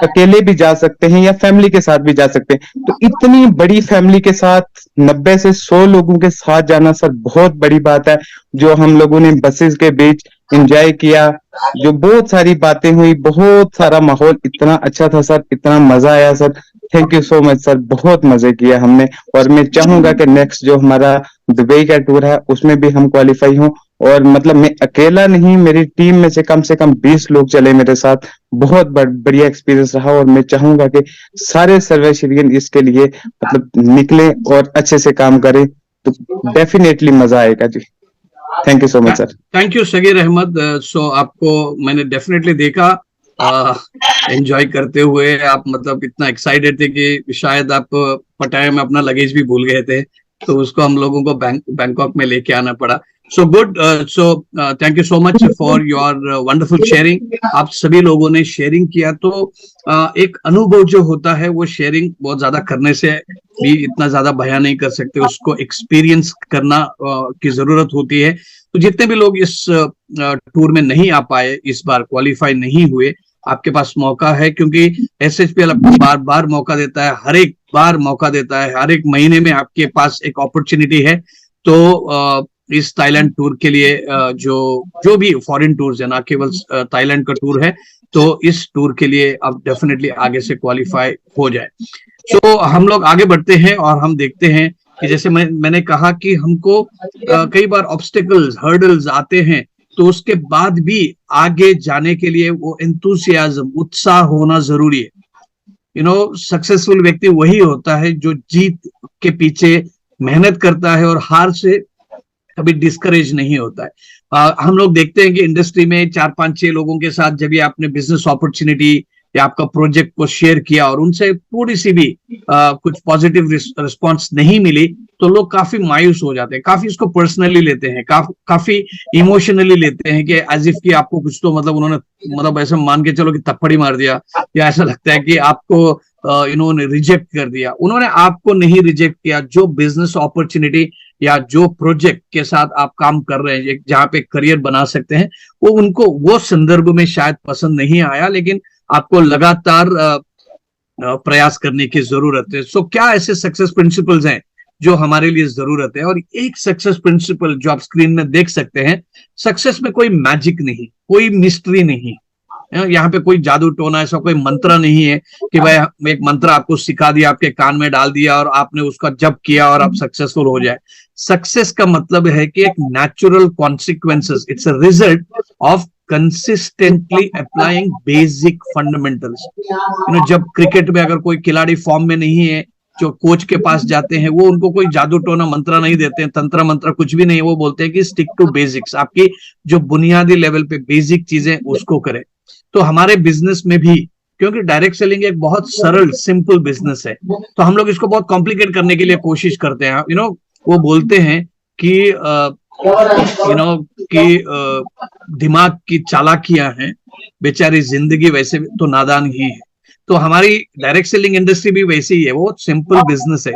अकेले भी जा सकते हैं या फैमिली के साथ भी जा सकते हैं, तो इतनी बड़ी फैमिली के साथ 90 से 100 लोगों के साथ जाना सर बहुत बड़ी बात है। जो हम लोगों ने बसेस के बीच एंजॉय किया, जो बहुत सारी बातें हुई, बहुत सारा माहौल इतना अच्छा था सर, इतना मजा आया sir. Thank you so much sir, बहुत मजे किया हमने। और मैं चाहूंगा कि नेक्स्ट जो हमारा दुबई का टूर है उसमें भी हम क्वालिफाई हों। और मतलब मैं अकेला नहीं, मेरी टीम में से कम 20 लोग चले मेरे साथ। बहुत बढ़िया एक्सपीरियंस रहा और मैं चाहूंगा कि सारे सर्वे शिरियन इसके लिए मतलब निकले और अच्छे से काम करें, तो डेफिनेटली मजा आएगा जी। Thank you so much sir. Thank you Sagir Ahmed. So आपको मैंने डेफिनेटली देखा एंजॉय करते हुए। आप मतलब इतना एक्साइटेड थे कि शायद आप पटाया में अपना लगेज भी भूल गए थे, तो उसको हम लोगों को बैंकॉक में लेके आना पड़ा। So good. So thank you so much for your wonderful sharing. आप सभी लोगों ने शेयरिंग किया, तो एक अनुभव जो होता है वो शेयरिंग बहुत ज्यादा करने से भी इतना ज्यादा बयान नहीं कर सकते, उसको एक्सपीरियंस करना की जरूरत होती है। तो जितने भी लोग इस टूर में नहीं आ पाए, इस बार क्वालिफाई नहीं हुए, आपके पास मौका है, क्योंकि SHPL आपको बार बार मौका देता है, हर एक बार मौका देता है, हर एक महीने में आपके पास एक अपॉर्चुनिटी है। तो इस थाईलैंड टूर के लिए जो भी फॉरेन टूर्स है, ना केवल थाईलैंड का टूर है, तो इस टूर के लिए आप डेफिनेटली आगे से क्वालिफाई हो जाए। तो हम लोग आगे बढ़ते हैं और हम देखते हैं कि जैसे मैंने कहा कि हमको कई बार ऑब्स्टिकल्स, हर्डल्स आते हैं, तो उसके बाद भी आगे जाने के लिए वो एंथुसियाज्म, उत्साह होना जरूरी है। सक्सेसफुल व्यक्ति वही होता है जो जीत के पीछे मेहनत करता है और हार से कभी डिस्करेज नहीं होता है। हम लोग देखते हैं कि इंडस्ट्री में 4-5-6 लोगों के साथ जब भी आपने बिजनेस अपॉर्चुनिटी या आपका प्रोजेक्ट को शेयर किया और उनसे थोड़ी सी भी कुछ पॉजिटिव रिस्पांस नहीं मिली, तो लोग काफी मायूस हो जाते हैं, काफी उसको पर्सनली लेते हैं, काफी इमोशनली लेते हैं कि एज इफ कि आपको कुछ तो मतलब उन्होंने मतलब ऐसा मान के चलो कि थप्पड़ मार दिया, या ऐसा लगता है कि आपको इन्होंने रिजेक्ट कर दिया। उन्होंने आपको नहीं रिजेक्ट किया। जो बिजनेस अपॉर्चुनिटी या जो प्रोजेक्ट के साथ आप काम कर रहे हैं, जहां पे करियर बना सकते हैं, वो उनको वो संदर्भ में शायद पसंद नहीं आया, लेकिन आपको लगातार प्रयास करने की जरूरत है। सो क्या ऐसे सक्सेस प्रिंसिपल्स हैं जो हमारे लिए जरूरत है? और एक सक्सेस प्रिंसिपल जो आप स्क्रीन में देख सकते हैं, सक्सेस में कोई मैजिक नहीं, कोई मिस्ट्री नहीं, यहाँ पे कोई जादू टोना, ऐसा कोई मंत्र नहीं है कि भाई एक मंत्र आपको सिखा दिया, आपके कान में डाल दिया और आपने उसका जप किया और आप सक्सेसफुल हो जाए। सक्सेस का मतलब है कि एक natural consequences, it's a result of consistently applying basic fundamentals. जब क्रिकेट में अगर कोई खिलाड़ी फॉर्म में नहीं है, जो कोच के पास जाते हैं, वो उनको कोई जादू टोना मंत्र नहीं देते हैं, तंत्र मंत्र कुछ भी नहीं, वो बोलते हैं कि स्टिक टू बेसिक्स, आपकी जो बुनियादी लेवल पे बेसिक चीजें उसको करें। तो हमारे बिजनेस में भी, क्योंकि डायरेक्ट सेलिंग एक बहुत सरल सिंपल बिजनेस है, तो हम लोग इसको बहुत कॉम्प्लिकेट करने के लिए कोशिश करते हैं। वो बोलते हैं कि दिमाग की चालाकियां हैं, बेचारी जिंदगी वैसे तो नादान ही है। तो हमारी डायरेक्ट सेलिंग इंडस्ट्री भी वैसी ही है, वो सिंपल बिजनेस है।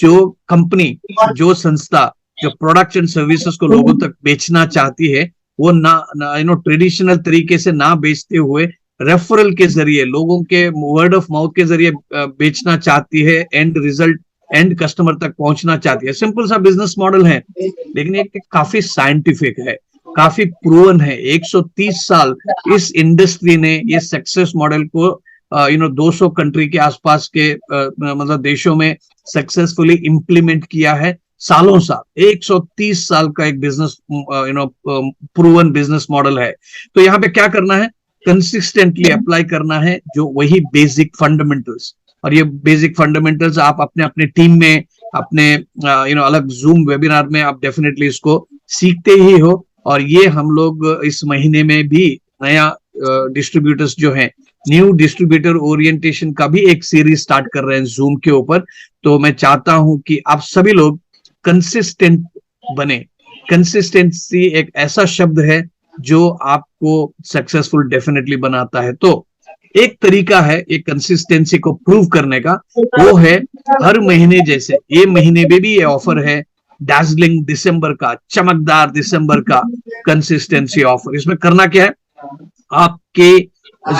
जो कंपनी, जो संस्था जो प्रोडक्ट्स एंड सर्विसेज को लोगों तक बेचना चाहती है, वो ना ट्रेडिशनल तरीके से ना बेचते हुए रेफरल के जरिए, लोगों के वर्ड ऑफ माउथ के जरिए बेचना चाहती है, एंड रिजल्ट एंड कस्टमर तक पहुंचना चाहती है। सिंपल सा बिजनेस मॉडल है, लेकिन ये काफी साइंटिफिक है, काफी प्रूवन है। 130 साल इस इंडस्ट्री ने ये सक्सेस मॉडल को 200 कंट्री के आसपास के मतलब देशों में सक्सेसफुली इंप्लीमेंट किया है, सालों साल। 130 साल का एक बिजनेस प्रूवन बिजनेस मॉडल है। तो यहाँ पे क्या करना है? कंसिस्टेंटली अप्लाई करना है जो वही बेसिक फंडामेंटल्स। और ये बेसिक फंडामेंटल्स आप अपने अपने टीम में, अपने अलग जूम वेबिनार में आप डेफिनेटली इसको सीखते ही हो। और ये हम लोग इस महीने में भी नया डिस्ट्रीब्यूटर्स जो हैं न्यू डिस्ट्रीब्यूटर ओरिएंटेशन का भी एक सीरीज स्टार्ट कर रहे हैं जूम के ऊपर। तो मैं चाहता हूं कि आप सभी लोग कंसिस्टेंट बने। कंसिस्टेंसी एक ऐसा शब्द है जो आपको सक्सेसफुल डेफिनेटली बनाता है। तो एक तरीका है एक कंसिस्टेंसी को प्रूव करने का, वो है हर महीने, जैसे ये महीने में भी ये ऑफर है डार्जिलिंग दिसंबर का, चमकदार दिसंबर का कंसिस्टेंसी ऑफर। इसमें करना क्या है, आपके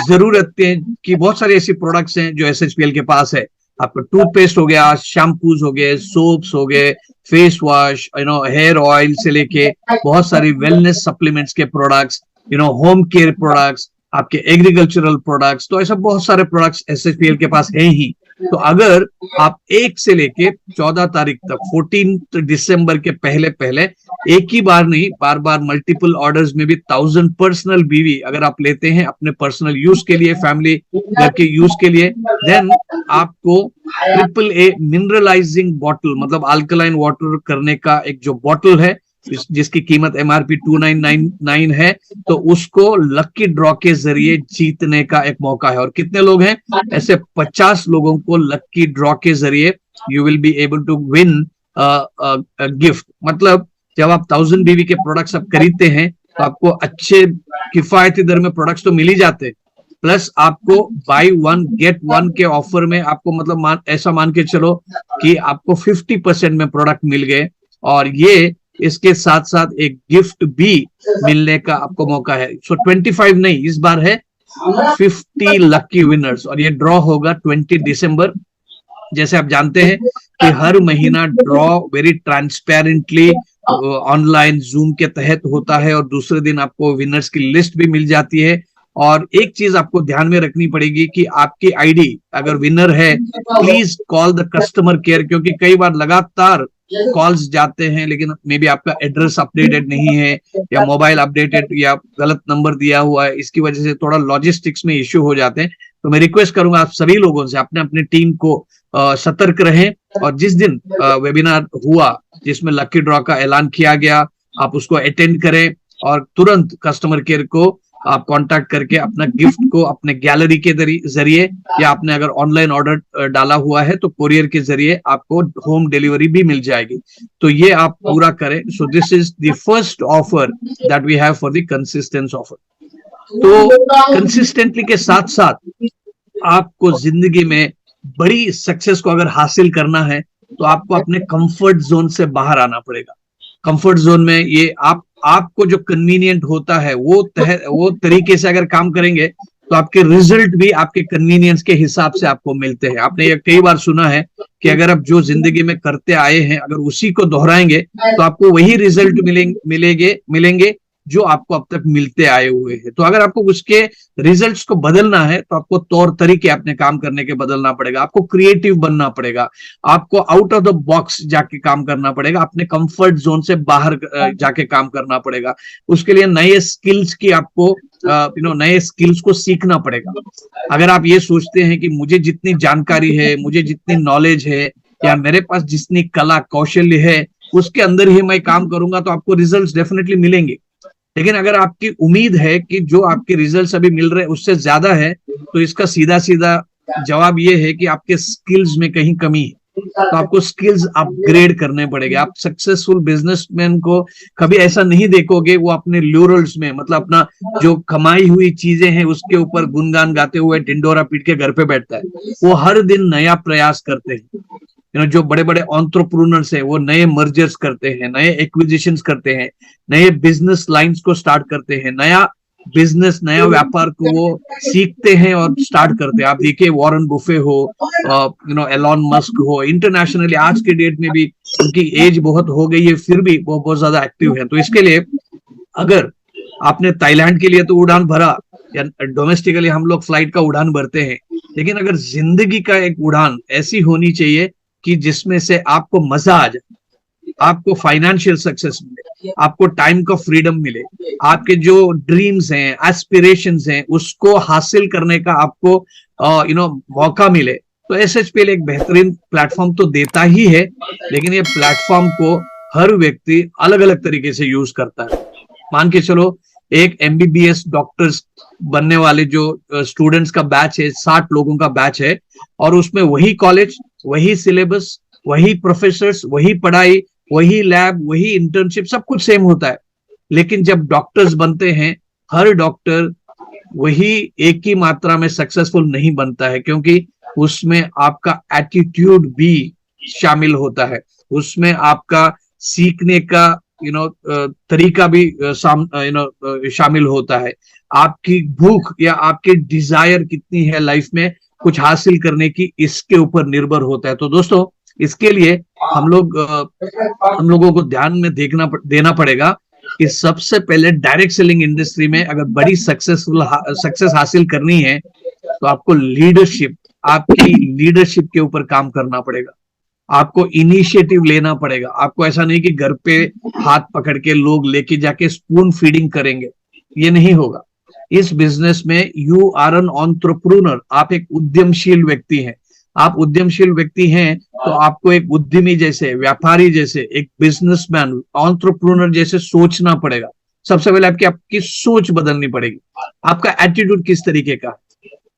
जरूरतें की बहुत सारी ऐसी प्रोडक्ट्स हैं जो एसएचपीएल के पास है। आपका टूथपेस्ट हो गया, शैम्पूज हो गए, सोप्स हो गए, फेस वॉश, हेयर ऑयल से लेके बहुत सारी वेलनेस सप्लीमेंट्स के प्रोडक्ट्स, होम केयर प्रोडक्ट्स, आपके एग्रीकल्चरल प्रोडक्ट्स, तो ऐसा बहुत सारे प्रोडक्ट्स एसएचपीएल के पास है ही। तो अगर आप 1 से लेके 14 तारीख तक, 14 दिसंबर के पहले पहले एक ही बार नहीं, बार बार मल्टीपल ऑर्डर्स में भी 1000 पर्सनल बीवी अगर आप लेते हैं अपने पर्सनल यूज के लिए, फैमिली घर के यूज के लिए, देन आपको AAA मिनरलाइजिंग बॉटल, मतलब अल्कलाइन वाटर करने का एक जो बॉटल है जिसकी कीमत MRP 2999 है, तो उसको लकी ड्रॉ के जरिए जीतने का एक मौका है। और कितने लोग हैं ऐसे? 50 लोगों को लकी ड्रॉ के जरिए you will be able to win gift. मतलब जब आप 1000 बीवी के प्रोडक्ट्स आप खरीदते हैं तो आपको अच्छे किफायती दर में प्रोडक्ट्स तो मिल ही जाते, प्लस आपको बाय 1 गेट 1 के ऑफर में आपको, मतलब ऐसा मान के चलो कि आपको 50% में प्रोडक्ट मिल गए, और ये इसके साथ साथ एक गिफ्ट भी मिलने का आपको मौका है। सो 25 नहीं, इस बार है 50 लकी विनर्स, और ये ड्रॉ होगा 20 दिसंबर। जैसे आप जानते हैं कि हर महीना draw very transparently online zoom के तहत होता है, और दूसरे दिन आपको विनर्स की लिस्ट भी मिल जाती है। और एक चीज आपको ध्यान में रखनी पड़ेगी कि आपकी आईडी अगर विनर है, please call the customer care, क्योंकि कई बार लगातार कॉल्स जाते हैं लेकिन मे बी आपका एड्रेस अपडेटेड नहीं है, या मोबाइल अपडेटेड, या गलत नंबर दिया हुआ है, इसकी वजह से थोड़ा लॉजिस्टिक्स में इश्यू हो जाते हैं। तो मैं रिक्वेस्ट करूंगा आप सभी लोगों से, अपने अपने टीम को सतर्क रहें, और जिस दिन वेबिनार हुआ जिसमें लकी ड्रॉ का ऐलान किया गया, आप उसको अटेंड करें और तुरंत कस्टमर केयर को आप कांटेक्ट करके अपना गिफ्ट को अपने गैलरी के जरिए, या आपने अगर ऑनलाइन ऑर्डर डाला हुआ है तो कोरियर के जरिए आपको होम डिलीवरी भी मिल जाएगी। तो ये आप पूरा करें। So this is the first offer that we have for the consistence offer. तो कंसिस्टेंटली के साथ साथ आपको जिंदगी में बड़ी सक्सेस को अगर हासिल करना है तो आपको अपने कंफर्ट जोन से बाहर आना पड़ेगा। कंफर्ट जोन में ये आपको जो कन्वीनियंट होता है वो तरीके से अगर काम करेंगे तो आपके रिजल्ट भी आपके कन्वीनियंस के हिसाब से आपको मिलते हैं। आपने ये कई बार सुना है कि अगर आप जो जिंदगी में करते आए हैं अगर उसी को दोहराएंगे तो आपको वही रिजल्ट मिलेंगे जो आपको अब तक मिलते आए हुए हैं। तो अगर आपको उसके रिजल्ट्स को बदलना है तो आपको तौर तरीके अपने काम करने के बदलना पड़ेगा, आपको क्रिएटिव बनना पड़ेगा, आपको आउट ऑफ द बॉक्स जाके काम करना पड़ेगा, अपने कंफर्ट जोन से बाहर जाके काम करना पड़ेगा। उसके लिए नए स्किल्स की आपको नए स्किल्स को सीखना पड़ेगा। अगर आप ये सोचते हैं कि मुझे जितनी जानकारी है, मुझे जितनी नॉलेज है, या मेरे पास जितनी कला कौशल्य है उसके अंदर ही मैं काम करूंगा तो आपको रिजल्ट्स डेफिनेटली मिलेंगे। लेकिन अगर आपकी उम्मीद है कि जो आपके रिजल्ट्स अभी मिल रहे हैं उससे ज्यादा है तो इसका सीधा सीधा जवाब ये है कि आपके स्किल्स में कहीं कमी है। तो आपको स्किल्स अपग्रेड करने पड़ेंगे। आप सक्सेसफुल बिजनेसमैन को कभी ऐसा नहीं देखोगे वो अपने ल्यूरल्स में, मतलब अपना जो कमाई हुई चीजें हैं उसके ऊपर गुनगान गाते हुए ढिंडोरा पीट के घर पे बैठता है। वो हर दिन नया प्रयास करते हैं। जो बड़े बड़े एंटरप्रेन्योर्स है वो नए मर्जर्स करते हैं, नए एक्विजिशंस करते हैं, नए बिजनेस लाइंस को स्टार्ट करते हैं, नया बिजनेस नया व्यापार को वो सीखते हैं और स्टार्ट करते हैं। आप देखिए वॉरेन बुफे हो, एलॉन मस्क हो, इंटरनेशनली आज के डेट में भी उनकी एज बहुत हो गई है फिर भी वो बहुत ज्यादा एक्टिव है। तो इसके लिए अगर आपने थाईलैंड के लिए तो उड़ान भरा, या डोमेस्टिकली हम लोग फ्लाइट का उड़ान भरते हैं, लेकिन अगर जिंदगी का एक उड़ान ऐसी होनी चाहिए कि जिसमें से आपको मजा आ जाए, आपको फाइनेंशियल सक्सेस मिले, आपको टाइम का फ्रीडम मिले, आपके जो ड्रीम्स हैं, एस्पिरेशंस हैं उसको हासिल करने का आपको मौका मिले, तो एसएचपीएल एक बेहतरीन प्लेटफॉर्म तो देता ही है। लेकिन ये प्लेटफॉर्म को हर व्यक्ति अलग अलग तरीके से यूज करता है। मान के चलो एक MBBS डॉक्टर्स बनने वाले जो स्टूडेंट्स का बैच है, 60 लोगों का बैच है, और उसमें वही कॉलेज, वही सिलेबस, वही प्रोफेसर्स, वही पढ़ाई, वही लैब, वही इंटर्नशिप, सब कुछ सेम होता है। लेकिन जब डॉक्टर्स बनते हैं, हर डॉक्टर वही एक ही मात्रा में सक्सेसफुल नहीं बनता है, क्योंकि उसमें आपका एटीट्यूड भी शामिल होता है, उसमें आपका सीखने का तरीका भी शामिल होता है, आपकी भूख या आपके डिजायर कितनी है लाइफ में कुछ हासिल करने की, इसके ऊपर निर्भर होता है। तो दोस्तों, इसके लिए हम लोगों को ध्यान में देना पड़ेगा कि सबसे पहले डायरेक्ट सेलिंग इंडस्ट्री में अगर बड़ी सक्सेस हासिल करनी है तो आपको आपकी लीडरशिप के ऊपर काम करना पड़ेगा, आपको इनिशिएटिव लेना पड़ेगा। आपको ऐसा नहीं कि घर पे हाथ पकड़ के लोग लेके जाके स्पून फीडिंग करेंगे, ये नहीं होगा। इस बिजनेस में यू आर एन एंटरप्रेन्योर, आप एक उद्यमशील व्यक्ति हैं। आप उद्यमशील व्यक्ति हैं तो आपको एक उद्यमी जैसे, व्यापारी जैसे, एक बिजनेसमैन, एंटरप्रेन्योर जैसे सोचना पड़ेगा। सबसे पहले आपकी सोच बदलनी पड़ेगी। आपका एटीट्यूड किस तरीके का है?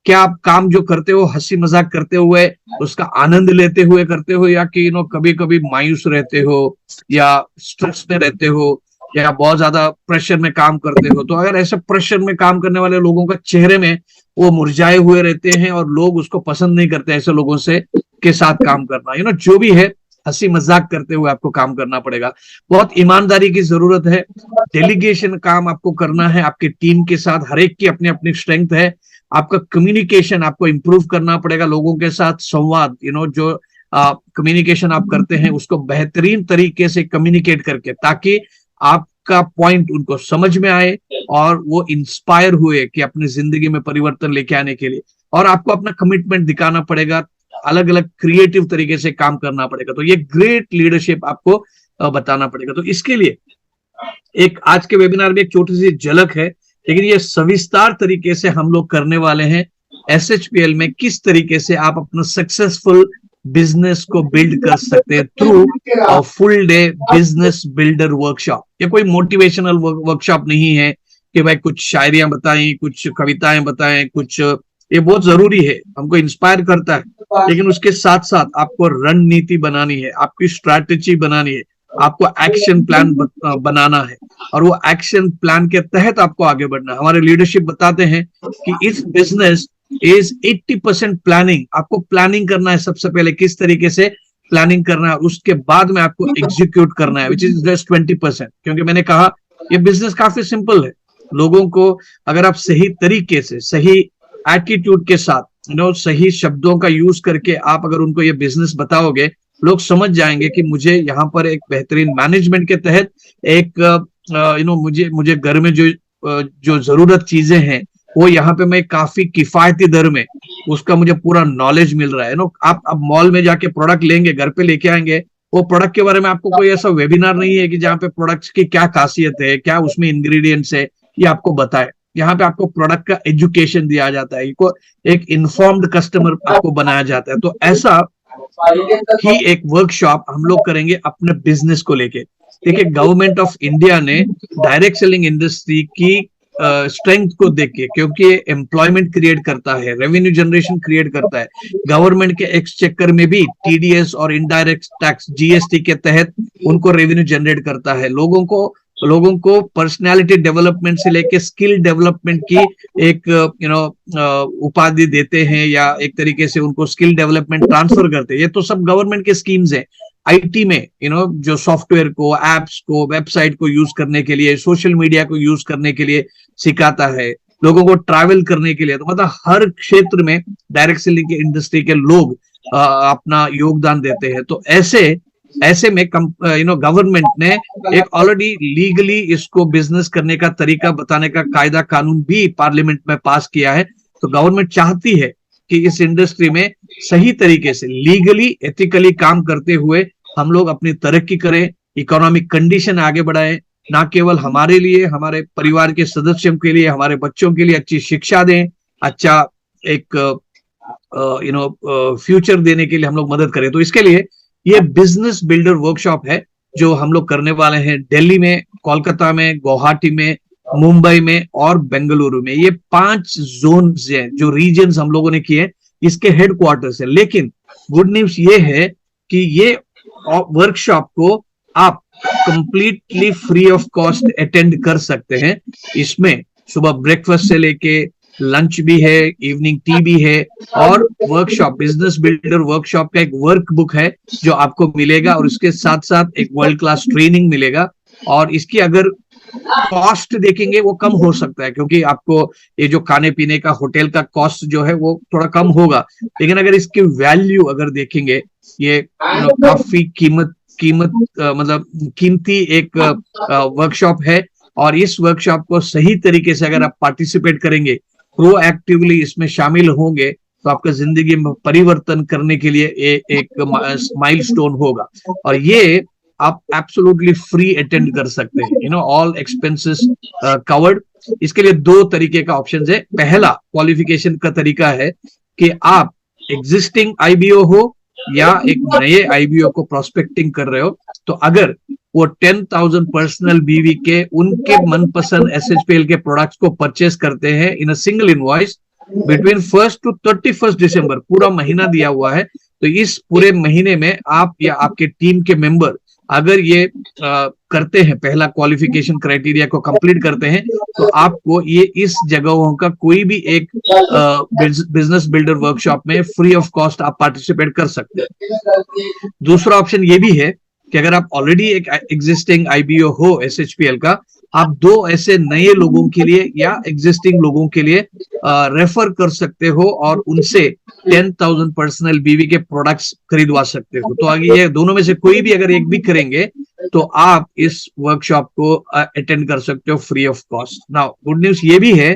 क्या आप काम जो करते हो हंसी मजाक करते हुए, उसका आनंद लेते हुए करते हो, या कि कभी कभी मायूस रहते हो, या स्ट्रेस में रहते हो, या बहुत ज्यादा प्रेशर में काम करते हो? तो अगर ऐसे प्रेशर में काम करने वाले लोगों का चेहरे में वो मुरझाए हुए रहते हैं और लोग उसको पसंद नहीं करते, ऐसे लोगों से के साथ काम करना, जो भी है हंसी मजाक करते हुए आपको काम करना पड़ेगा। बहुत ईमानदारी की जरूरत है। डेलीगेशन काम आपको करना है आपके टीम के साथ। हर एक की अपनी अपनी स्ट्रेंथ है। आपका कम्युनिकेशन आपको इंप्रूव करना पड़ेगा, लोगों के साथ संवाद, जो कम्युनिकेशन आप करते हैं उसको बेहतरीन तरीके से कम्युनिकेट करके, ताकि आपका पॉइंट उनको समझ में आए और वो इंस्पायर हुए कि अपनी जिंदगी में परिवर्तन लेके आने के लिए। और आपको अपना कमिटमेंट दिखाना पड़ेगा, अलग अलग क्रिएटिव तरीके से काम करना पड़ेगा। तो ये ग्रेट लीडरशिप आपको बताना पड़ेगा। तो इसके लिए एक आज के वेबिनार में एक छोटी सी झलक है, लेकिन ये सविस्तार तरीके से हम लोग करने वाले हैं SHPL में, किस तरीके से आप अपना सक्सेसफुल बिजनेस को बिल्ड कर सकते हैं through a full day business builder workshop. ये कोई मोटिवेशनल वर्कशॉप नहीं है कि भाई कुछ शायरियां बताएं, कुछ कविताएं बताएं, कुछ, ये बहुत जरूरी है, हमको इंस्पायर करता है, लेकिन उसके साथ साथ आपको रणनीति बनानी है, आपकी स्ट्रैटेजी बनानी है, आपको एक्शन प्लान बनाना है, और वो एक्शन प्लान के तहत आपको आगे बढ़ना है। हमारे लीडरशिप बताते हैं कि इस बिजनेस इज 80% प्लानिंग। आपको प्लानिंग करना है सबसे पहले, किस तरीके से प्लानिंग करना है, उसके बाद में आपको एग्जीक्यूट करना है, विच इज जस्ट 20%। क्योंकि मैंने कहा ये बिजनेस काफी सिंपल है। लोगों को अगर आप सही तरीके से, सही एटीट्यूड के साथ, सही शब्दों का यूज करके आप अगर उनको ये बिजनेस बताओगे, लोग समझ जाएंगे कि मुझे यहाँ पर एक बेहतरीन मैनेजमेंट के तहत एक मुझे घर में जो जरूरत चीजें हैं वो यहाँ पे मैं काफी किफायती दर में, उसका मुझे पूरा नॉलेज मिल रहा है। आप अब मॉल में जाके प्रोडक्ट लेंगे, घर पे लेके आएंगे, वो प्रोडक्ट के बारे में आपको कोई ऐसा वेबिनार नहीं है कि जहाँ पे प्रोडक्ट्स की क्या खासियत है, क्या उसमें इंग्रेडिएंट्स है, ये आपको बताए। यहाँ पे आपको प्रोडक्ट का एजुकेशन दिया जाता है, एक इन्फॉर्म्ड कस्टमर आपको बनाया जाता है। तो ऐसा ही एक वर्कशॉप हम लोग करेंगे अपने बिजनेस को लेके। देखिए, गवर्नमेंट ऑफ इंडिया ने डायरेक्ट सेलिंग इंडस्ट्री की स्ट्रेंथ को देख के, क्योंकि एम्प्लॉयमेंट क्रिएट करता है, रेवेन्यू जनरेशन क्रिएट करता है, गवर्नमेंट के एक्सचेकर में भी TDS और इनडायरेक्ट टैक्स GST के तहत उनको रेवेन्यू जनरेट करता है। लोगों को पर्सनालिटी डेवलपमेंट से लेके स्किल डेवलपमेंट की एक उपाधि देते हैं, या एक तरीके से उनको स्किल डेवलपमेंट ट्रांसफर करते हैं। ये तो सब गवर्नमेंट के स्कीम्स हैं। IT में जो सॉफ्टवेयर को, एप्स को, वेबसाइट को यूज करने के लिए, सोशल मीडिया को यूज करने के लिए सिखाता है, लोगों को ट्रैवल करने के लिए। तो मतलब हर क्षेत्र में डायरेक्ट सेलिंग इंडस्ट्री के लोग अपना योगदान देते हैं। तो ऐसे में गवर्नमेंट ने एक ऑलरेडी लीगली इसको बिजनेस करने का तरीका बताने का कायदा कानून भी पार्लियामेंट में पास किया है। तो गवर्नमेंट चाहती है कि इस इंडस्ट्री में सही तरीके से लीगली, एथिकली काम करते हुए हम लोग अपनी तरक्की करें, इकोनॉमिक कंडीशन आगे बढ़ाएं, ना केवल हमारे लिए, हमारे परिवार के सदस्यों के लिए, हमारे बच्चों के लिए अच्छी शिक्षा दें, अच्छा एक फ्यूचर देने के लिए हम लोग मदद करें। तो इसके लिए ये बिजनेस बिल्डर वर्कशॉप है जो हम लोग करने वाले हैं दिल्ली में, कोलकाता में, गुवाहाटी में, मुंबई में और बेंगलुरु में। ये 5 जोन्स हैं जो रीजन्स हम लोगों ने किए, इसके हेडक्वार्टर्स है। लेकिन गुड न्यूज ये है कि ये वर्कशॉप को आप completely free of cost attend कर सकते हैं। इसमें सुबह ब्रेकफास्ट से लेके लंच भी है, इवनिंग टी भी है, और वर्कशॉप, बिजनेस बिल्डर वर्कशॉप का एक वर्क बुक है जो आपको मिलेगा, और इसके साथ साथ एक वर्ल्ड क्लास ट्रेनिंग मिलेगा। और इसकी अगर कॉस्ट देखेंगे वो कम हो सकता है, क्योंकि आपको ये जो खाने पीने का होटल का कॉस्ट जो है वो थोड़ा कम होगा, लेकिन अगर इसकी वैल्यू अगर देखेंगे, ये काफी मतलब कीमती एक वर्कशॉप है। और इस वर्कशॉप को सही तरीके से अगर आप पार्टिसिपेट करेंगे, प्रोएक्टिवली इसमें शामिल होंगे, तो आपका जिंदगी में परिवर्तन करने के लिए एक माइलस्टोन होगा। और ये आप एब्सोल्युटली फ्री अटेंड कर सकते हैं, ऑल एक्सपेंसेस कवर्ड। इसके लिए 2 तरीके का ऑप्शन है। पहला क्वालिफिकेशन का तरीका है कि आप एग्जिस्टिंग आईबीओ हो या एक नए आईबीओ को प्रोस्पेक्टिंग कर रहे हो, तो अगर वो 10,000 पर्सनल बीवी के उनके मनपसंद एसएचपीएल के प्रोडक्ट्स को परचेस करते हैं in a single invoice between 1st to 31st December, पूरा महीना दिया हुआ है, तो इस पूरे महीने में आप या आपके टीम के मेंबर अगर ये करते हैं, पहला क्वालिफिकेशन क्राइटेरिया को कंप्लीट करते हैं, तो आपको ये इस जगहों का कोई भी एक बिजनेस बिल्डर वर्कशॉप में फ्री ऑफ कॉस्ट आप पार्टिसिपेट कर सकते हैं। दूसरा ऑप्शन ये भी है कि अगर आप ऑलरेडी एक एग्जिस्टिंग आईबीओ हो एसएचपीएल का, आप 2 ऐसे नए लोगों के लिए या एग्जिस्टिंग लोगों के लिए रेफर कर सकते हो और उनसे 10,000 पर्सनल बीवी के प्रोडक्ट्स खरीदवा सकते हो। तो आगे ये दोनों में से कोई भी अगर एक भी करेंगे तो आप इस वर्कशॉप को अटेंड कर सकते हो free of cost. Now good news ये भी है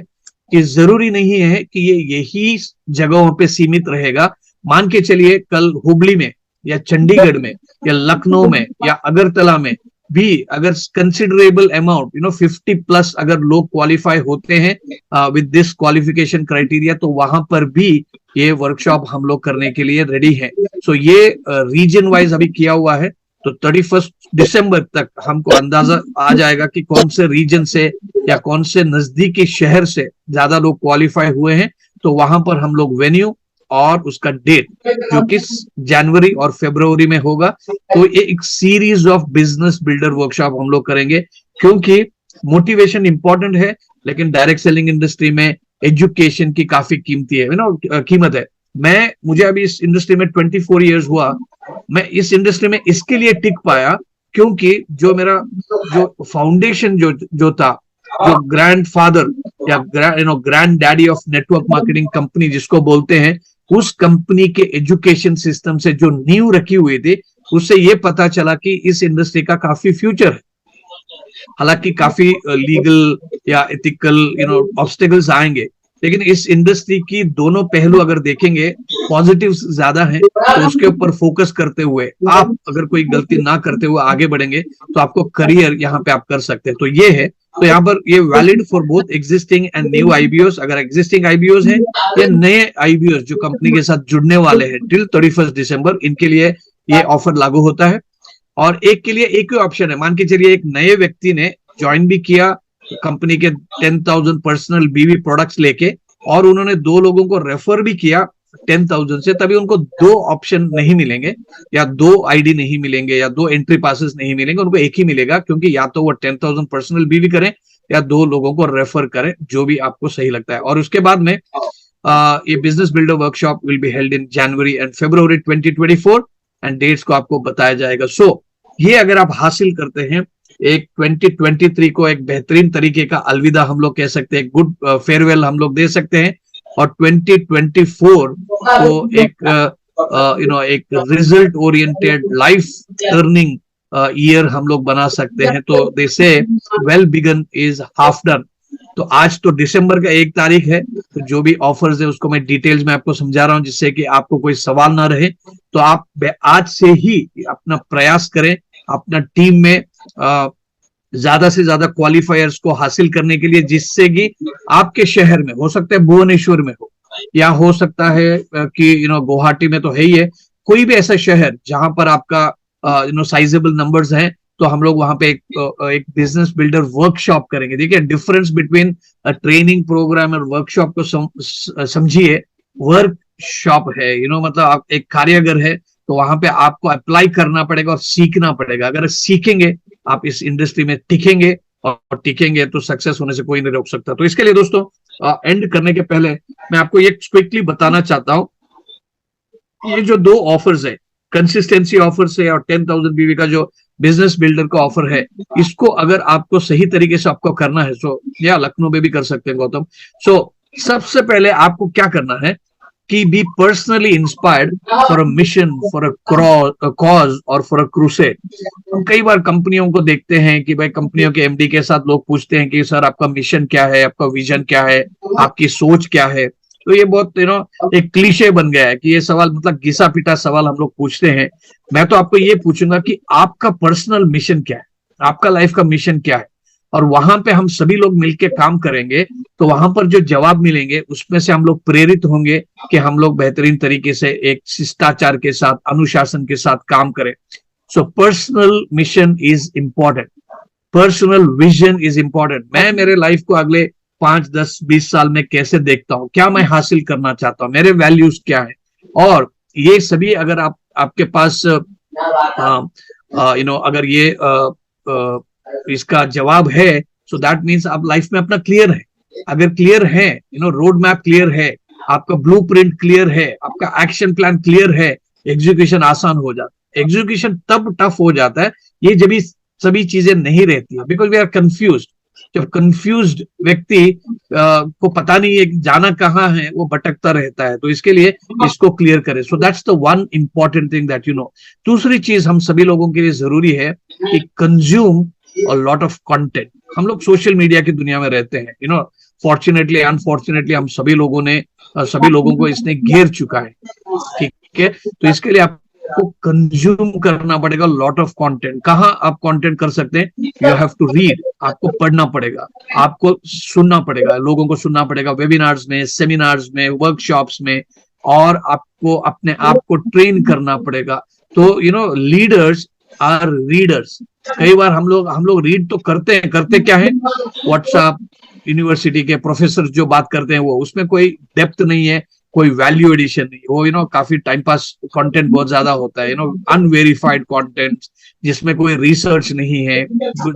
कि जरूरी नहीं है कि ये यही जगहों पे सीमित रहेगा। मान के चलिए कल हुबली में या चंडीगढ़ में या लखनऊ में या अगरतला में भी अगर कंसिडरेबल अमाउंट 50+ अगर लोग क्वालिफाई होते हैं विद दिस क्वालिफिकेशन क्राइटेरिया, तो वहां पर भी ये वर्कशॉप हम लोग करने के लिए रेडी है। सो ये रीजन वाइज अभी किया हुआ है, तो 31 दिसंबर तक हमको अंदाजा आ जाएगा कि कौन से रीजन से या कौन से नजदीकी शहर से ज्यादा लोग क्वालिफाई हुए हैं, तो वहां पर हम लोग वेन्यू और उसका डेट जो कि जनवरी और फरवरी में होगा, तो ये एक series of business builder workshop हम लोग करेंगे, क्योंकि मोटिवेशन इंपॉर्टेंट है, लेकिन डायरेक्ट सेलिंग इंडस्ट्री में एजुकेशन की काफी कीमती है, कीमत है। मुझे अभी इस इंडस्ट्री में 24 इयर्स हुआ, मैं इस इंडस्ट्री में इसके लिए टिक पाया क्योंकि जो मेरा जो फाउंडेशन जो था, जो ग्रैंडफादर या grand daddy of network marketing company जिसको बोलते हैं, उस कंपनी के एजुकेशन सिस्टम से जो नींव रखी हुई थी, उससे ये पता चला कि इस इंडस्ट्री का काफी फ्यूचर है। हालांकि काफी लीगल या एथिकल ऑब्स्टेकल्स आएंगे, लेकिन इस इंडस्ट्री की दोनों पहलू अगर देखेंगे, पॉजिटिव्स ज्यादा हैं, तो उसके ऊपर फोकस करते हुए आप अगर कोई गलती ना करते हुए आगे बढ़ेंगे तो आपको करियर यहाँ पे आप कर सकते हैं। तो ये है, तो यहाँ पर ये valid for both existing and new IBOs. अगर एग्जिस्टिंग आईबीओस हैं या नए आईबीओस जो कंपनी के साथ जुड़ने वाले हैं टिल 31 दिसंबर, इनके लिए ये ऑफर लागू होता है। और एक के लिए एक ही ऑप्शन है, मान के चलिए एक नए व्यक्ति ने ज्वाइन भी किया कंपनी के 10,000 पर्सनल बीवी प्रोडक्ट्स लेके, और उन्होंने 2 लोगों को रेफर भी किया 10,000 से, तभी उनको 2 ऑप्शन नहीं मिलेंगे या 2 आईडी नहीं मिलेंगे या 2 एंट्री पासेस नहीं मिलेंगे, उनको एक ही मिलेगा, क्योंकि या तो वो 10,000 पर्सनल बीवी करें या 2 लोगों को रेफर करें, जो भी आपको सही लगता है। और उसके बाद में ये business builder workshop will be held in January and February 2024 and dates को आपको बताया जाएगा। सो ये अगर आप हासिल करते हैं, एक 2023 को एक बेहतरीन तरीके का अलविदा हम लोग कह सकते हैं, गुड फेयरवेल हम लोग दे सकते हैं, और 2024 को एक result oriented life turning year हम लोग बना सकते हैं। तो दे से well begun is half done. तो आज तो दिसंबर का 1 तारीख है, तो जो भी ऑफर्स है उसको मैं डिटेल्स में आपको समझा रहा हूं, जिससे कि आपको कोई सवाल ना रहे। तो आप आज से ही अपना प्रयास करें, अपना टीम में ज्यादा से ज्यादा क्वालिफायर्स को हासिल करने के लिए, जिससे कि आपके शहर में, हो सकता है भुवनेश्वर में हो, या हो सकता है कि गुवाहाटी में तो है ही है, कोई भी ऐसा शहर जहां पर आपका साइजेबल नंबर्स हैं, तो हम लोग वहां पे एक बिजनेस बिल्डर वर्कशॉप करेंगे। देखिए डिफरेंस बिटवीन ट्रेनिंग प्रोग्राम और वर्कशॉप को समझिए। वर्कशॉप है मतलब आप एक कार्यगर है, तो वहां पे आपको अप्लाई करना पड़ेगा और सीखना पड़ेगा। अगर सीखेंगे आप इस इंडस्ट्री में टिकेंगे, और टिकेंगे तो सक्सेस होने से कोई नहीं रोक सकता। तो इसके लिए दोस्तों एंड करने के पहले मैं आपको ये क्विकली बताना चाहता हूं, ये जो 2 ऑफर्स है, कंसिस्टेंसी ऑफर्स है और 10,000 बीवी का जो बिजनेस बिल्डर का ऑफर है, इसको अगर आपको सही तरीके से आपको करना है, सो या लखनऊ में भी कर सकते हैं गौतम। सो सबसे पहले आपको क्या करना है कि be personally inspired for a mission, for a cause और फॉर अ क्रूसेड। हम कई बार कंपनियों को देखते हैं कि भाई कंपनियों के एमडी के साथ लोग पूछते हैं कि सर आपका मिशन क्या है, आपका विजन क्या है, आपकी सोच क्या है। तो ये बहुत एक क्लीशे बन गया है कि ये सवाल मतलब घिसा पिटा सवाल हम लोग पूछते हैं। मैं तो आपको ये पूछूंगा कि आपका पर्सनल मिशन क्या है, आपका लाइफ का मिशन क्या है, और वहां पे हम सभी लोग मिलकर काम करेंगे तो वहां पर जो जवाब मिलेंगे उसमें से हम लोग प्रेरित होंगे कि हम लोग बेहतरीन तरीके से एक शिष्टाचार के साथ, अनुशासन के साथ काम करें। So personal mission is important, personal vision is important. मैं मेरे लाइफ को अगले 5, 10, 20 साल में कैसे देखता हूं, क्या मैं हासिल करना चाहता हूं, मेरे वैल्यूज क्या है, और ये सभी अगर आपके पास अगर ये इसका जवाब है, सो दैट मीन्स आप लाइफ में अपना क्लियर है। अगर क्लियर है, रोड मैप क्लियर है, आपका ब्लूप्रिंट क्लियर है, आपका एक्शन प्लान क्लियर है, एग्जीक्यूशन आसान हो जाता है। एग्जीक्यूशन तब टफ हो जाता है ये जब सभी चीजें नहीं रहती है, बिकॉज वी आर कंफ्यूज्ड। जब कंफ्यूज्ड व्यक्ति को पता नहीं है जाना कहाँ है, वो भटकता रहता है। तो इसके लिए इसको क्लियर करें। So that's the one important thing that दूसरी चीज हम सभी लोगों के लिए जरूरी है कि consume a lot of content. हम लोग सोशल मीडिया की दुनिया में रहते हैं, फॉर्चुनेटली अनफॉर्चुनेटली हम सभी लोगों को इसने घेर चुका है, ठीक है। तो इसके लिए आपको कंज्यूम करना पड़ेगा लॉट ऑफ कंटेंट। कहाँ आप कंटेंट कर सकते हैं? यू हैव टू रीड, आपको पढ़ना पड़ेगा, आपको सुनना पड़ेगा, लोगों को सुनना पड़ेगा, वेबिनार्स में, सेमिनार्स में, वर्कशॉप्स में, और आपको अपने आप को ट्रेन करना पड़ेगा। तो लीडर्स आर रीडर्स। कई बार हम लोग रीड तो करते क्या है, व्हाट्सएप यूनिवर्सिटी के प्रोफेसर जो बात करते हैं वो, उसमें कोई डेप्थ नहीं है, कोई वैल्यू एडिशन नहीं। वो काफी टाइम पास कंटेंट बहुत ज्यादा होता है, अनवेरिफाइड कंटेंट, जिसमें कोई रिसर्च नहीं है,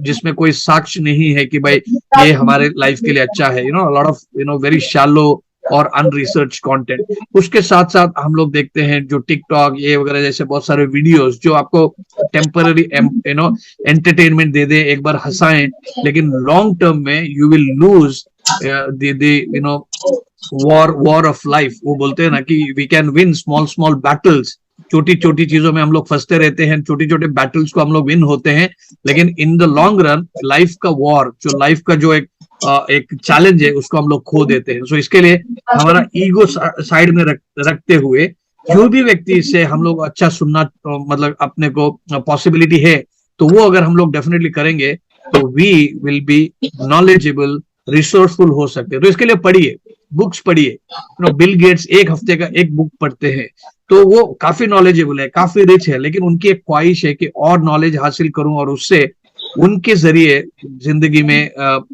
जिसमें कोई साक्ष्य नहीं है कि भाई ये हमारे लाइफ के लिए अच्छा है। लॉट ऑफ वेरी शैलो और अनरिसर्च कंटेंट। उसके साथ साथ हम लोग देखते हैं जो टिकटॉक ये वगैरह जैसे बहुत सारे वीडियोस जो आपको टेम्पररी एंटरटेनमेंट दे दे, एक बार हंसाएं, लेकिन लॉन्ग टर्म में you will lose war of life. वो बोलते हैं ना कि we can win small battles. छोटी छोटी चीजों में हम लोग फंसते रहते हैं, छोटे छोटे बैटल्स को हम लोग विन होते हैं, लेकिन in the long run life का वॉर, जो लाइफ का जो एक चैलेंज है, उसको हम लोग खो देते हैं। सो इसके लिए हमारा ईगो साइड में रखते हुए जो भी व्यक्ति से हम लोग अच्छा सुनना मतलब अपने को पॉसिबिलिटी है, तो वो अगर हम लोग डेफिनेटली करेंगे तो we will be knowledgeable, resourceful हो सकते हैं। तो इसके लिए पढ़िए, बुक्स पढ़िए। बिल गेट्स एक हफ्ते का एक बुक पढ़ते हैं तो वो काफी नॉलेजेबल है, काफी रिच है, लेकिन उनकी एक ख्वाहिश है कि और नॉलेज हासिल करूं और उससे उनके जरिए जिंदगी में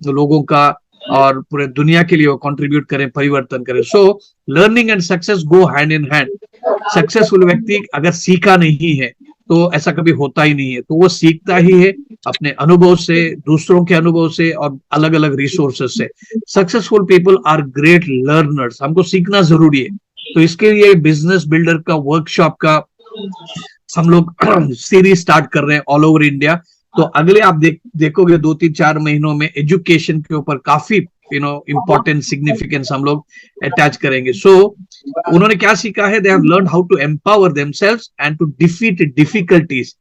लोगों का और पूरे दुनिया के लिए वो कंट्रीब्यूट करें, परिवर्तन करें। So learning and success go hand in hand. Successful व्यक्ति अगर सीखा नहीं है तो ऐसा कभी होता ही नहीं है, तो वो सीखता ही है अपने अनुभव से, दूसरों के अनुभव से और अलग अलग रिसोर्सेस से। Successful people are great learners. हमको सीखना जरूरी है। तो इसके लिए बिजनेस बिल्डर का वर्कशॉप का हम लोग सीरीज स्टार्ट कर रहे हैं ऑल ओवर इंडिया। तो अगले आप देखोगे 2-3-4 महीनों में एजुकेशन के ऊपर काफी इंपॉर्टेंट सिग्निफिकेंस हम लोग अटैच करेंगे। सो उन्होंने क्या सीखा है? They have learn how to empower themselves and to defeat difficulties.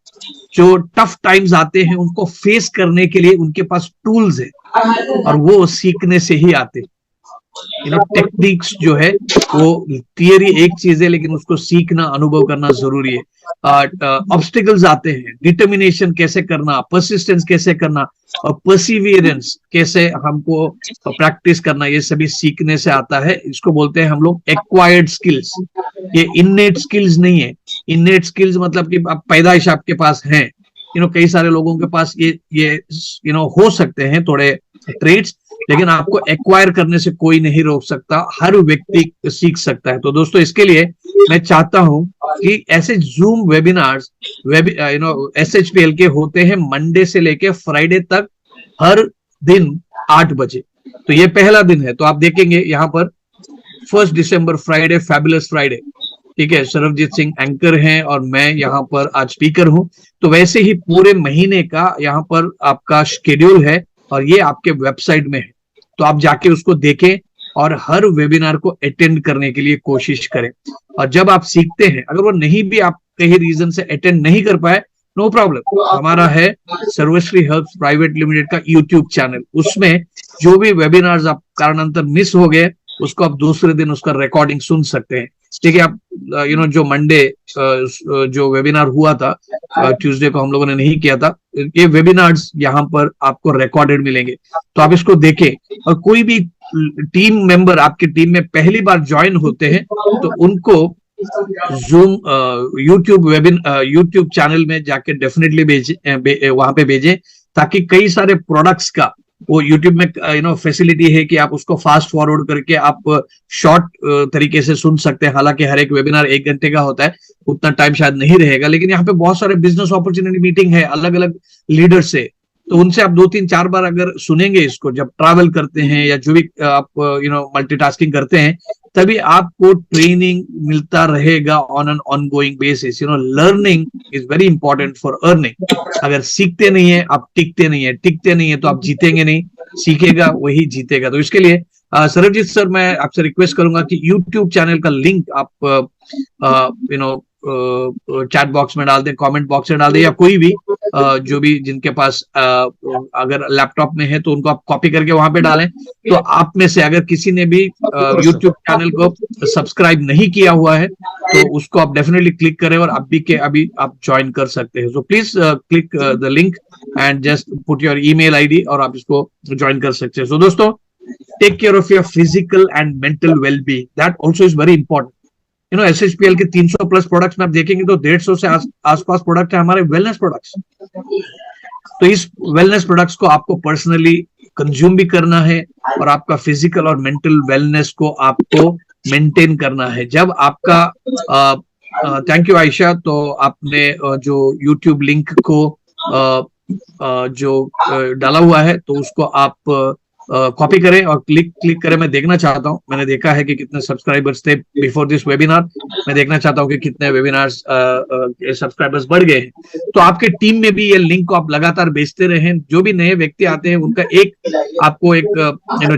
जो टफ टाइम्स आते हैं उनको फेस करने के लिए उनके पास टूल्स है, और वो सीखने से ही आते हैं। टेक्निक्स जो है वो थियरी एक चीज है, लेकिन उसको सीखना, अनुभव करना जरूरी है। ऑब्स्टिकल्स आते हैं, डिटर्मिनेशन कैसे करना, परसिस्टेंस कैसे करना, और परसिवियरेंस कैसे हमको प्रैक्टिस करना, ये सभी सीखने से आता है। इसको बोलते हैं हम लोग एक्वायर्ड स्किल्स। ये इननेट स्किल्स नहीं है। इननेट स्किल्स मतलब कि पैदाइश आपके पास है, कई सारे लोगों के पास ये हो सकते हैं थोड़े ट्रेड्स, लेकिन आपको एक्वायर करने से कोई नहीं रोक सकता, हर व्यक्ति सीख सकता है। तो दोस्तों इसके लिए मैं चाहता हूं कि ऐसे जूम वेबिनार्स SHPL के होते हैं मंडे से लेके फ्राइडे तक, हर दिन 8 बजे। तो ये पहला दिन है, तो आप देखेंगे यहाँ पर 1 दिसंबर फ्राइडे, फैबुलस फ्राइडे, ठीक है। सरबजीत सिंह एंकर हैं और मैं यहाँ पर आज स्पीकर हूं। तो वैसे ही पूरे महीने का यहाँ पर आपका शेड्यूल है और ये आपके वेबसाइट में है, तो आप जाके उसको देखें और हर वेबिनार को अटेंड करने के लिए कोशिश करें। और जब आप सीखते हैं, अगर वो नहीं भी आप कहीं रीजन से अटेंड नहीं कर पाए, नो प्रॉब्लम, हमारा है सर्वश्री हेल्प्स प्राइवेट लिमिटेड का यूट्यूब चैनल, उसमें जो भी वेबिनार्स आप कारणांतर मिस हो गए उसको आप दूसरे दिन उसका रिकॉर्डिंग सुन सकते हैं। ठीक है, आप जो मंडे जो वेबिनार हुआ था, ट्यूसडे को हम लोगों ने नहीं किया था, ये वेबिनार्स यहाँ पर आपको रिकॉर्डेड मिलेंगे, तो आप इसको देखें। और कोई भी टीम मेंबर आपकी टीम में पहली बार ज्वाइन होते हैं तो उनको जूम यूट्यूब चैनल में जाके डेफिनेटली भेजें, वहां पे भेजें, ताकि कई सारे प्रोडक्ट्स का वो यूट्यूब में फैसिलिटी है कि आप उसको फास्ट फॉरवर्ड करके आप शॉर्ट तरीके से सुन सकते हैं। हालांकि हर एक वेबिनार 1 घंटे का होता है, उतना टाइम शायद नहीं रहेगा, लेकिन यहाँ पे बहुत सारे बिजनेस अपॉर्चुनिटी मीटिंग है अलग अलग लीडर से, तो उनसे आप 2-3-4 बार अगर सुनेंगे इसको, जब ट्रैवल करते हैं या जो भी आप मल्टीटास्किंग करते हैं, तभी आपको ट्रेनिंग मिलता रहेगा on an ongoing basis. Learning is very important for earning. अगर सीखते नहीं है आप टिकते नहीं है तो आप जीतेंगे नहीं, सीखेगा वही जीतेगा। तो इसके लिए सरबजीत सर, मैं आपसे रिक्वेस्ट करूंगा कि यूट्यूब चैनल का लिंक आप चैट बॉक्स में डाल दें, कमेंट बॉक्स में डाल दें, या कोई भी जो भी जिनके पास अगर लैपटॉप में है तो उनको आप कॉपी करके वहां पे डालें। तो आप में से अगर किसी ने भी यूट्यूब चैनल को सब्सक्राइब नहीं किया हुआ है तो उसको आप डेफिनेटली क्लिक करें और अभी आप ज्वाइन कर सकते हैं। So please click the link and just put your email ID और आप इसको ज्वाइन कर सकते हैं। सो दोस्तों, take care of your physical and mental wellbeing, that also is very important. SHPL के 300 प्लस प्रोडक्ट्स में आप देखेंगे तो 150 से आसपास प्रोडक्ट है हमारे वेलनेस प्रोडक्ट्स। तो इस वेलनेस प्रोडक्ट्स को आपको पर्सनली कंज्यूम भी करना है और आपका फिजिकल और मेंटल वेलनेस को आपको मेंटेन करना है। जब आपका थैंक यू आयशा, तो आपने जो यूट्यूब लिंक को जो डाला हुआ है तो उसको आप कॉपी करें और क्लिक करें। मैं देखना चाहता हूं, मैंने देखा है कि कितने सब्सक्राइबर्स थे बिफोर दिस वेबिनार, मैं देखना चाहता हूं कि कितने वेबिनार्स सब्सक्राइबर्स बढ़ गए हैं। तो आपके टीम में भी ये लिंक को आप लगातार भेजते रहें। जो भी नए व्यक्ति आते हैं उनका आपको एक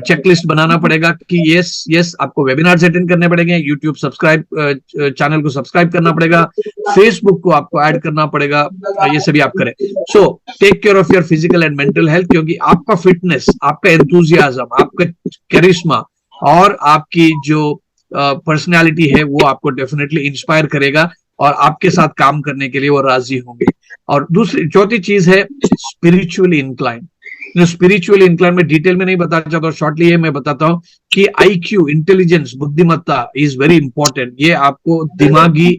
चेकलिस्ट बनाना पड़ेगा कि यस आपको वेबिनार्स अटेंड करने पड़ेंगे, यूट्यूब चैनल को सब्सक्राइब करना पड़ेगा, फेसबुक को आपको ऐड करना पड़ेगा, ये सभी आप करें। So take care of your physical and mental health, क्योंकि आपका फिटनेस, आपका एंथुसियाज्म, आपका करिश्मा और आपकी जो पर्सनालिटी है वो आपको डेफिनेटली इंस्पायर करेगा और आपके साथ काम करने के लिए वो राजी होंगे। और चौथी चीज है स्पिरिचुअली इंक्लाइन। स्पिरिचुअली इंक्लाइन में डिटेल में नहीं बताना चाहता, शॉर्टली ये मैं बताता हूँ कि IQ, इंटेलिजेंस, बुद्धिमत्ता इज वेरी इंपॉर्टेंट। ये आपको दिमागी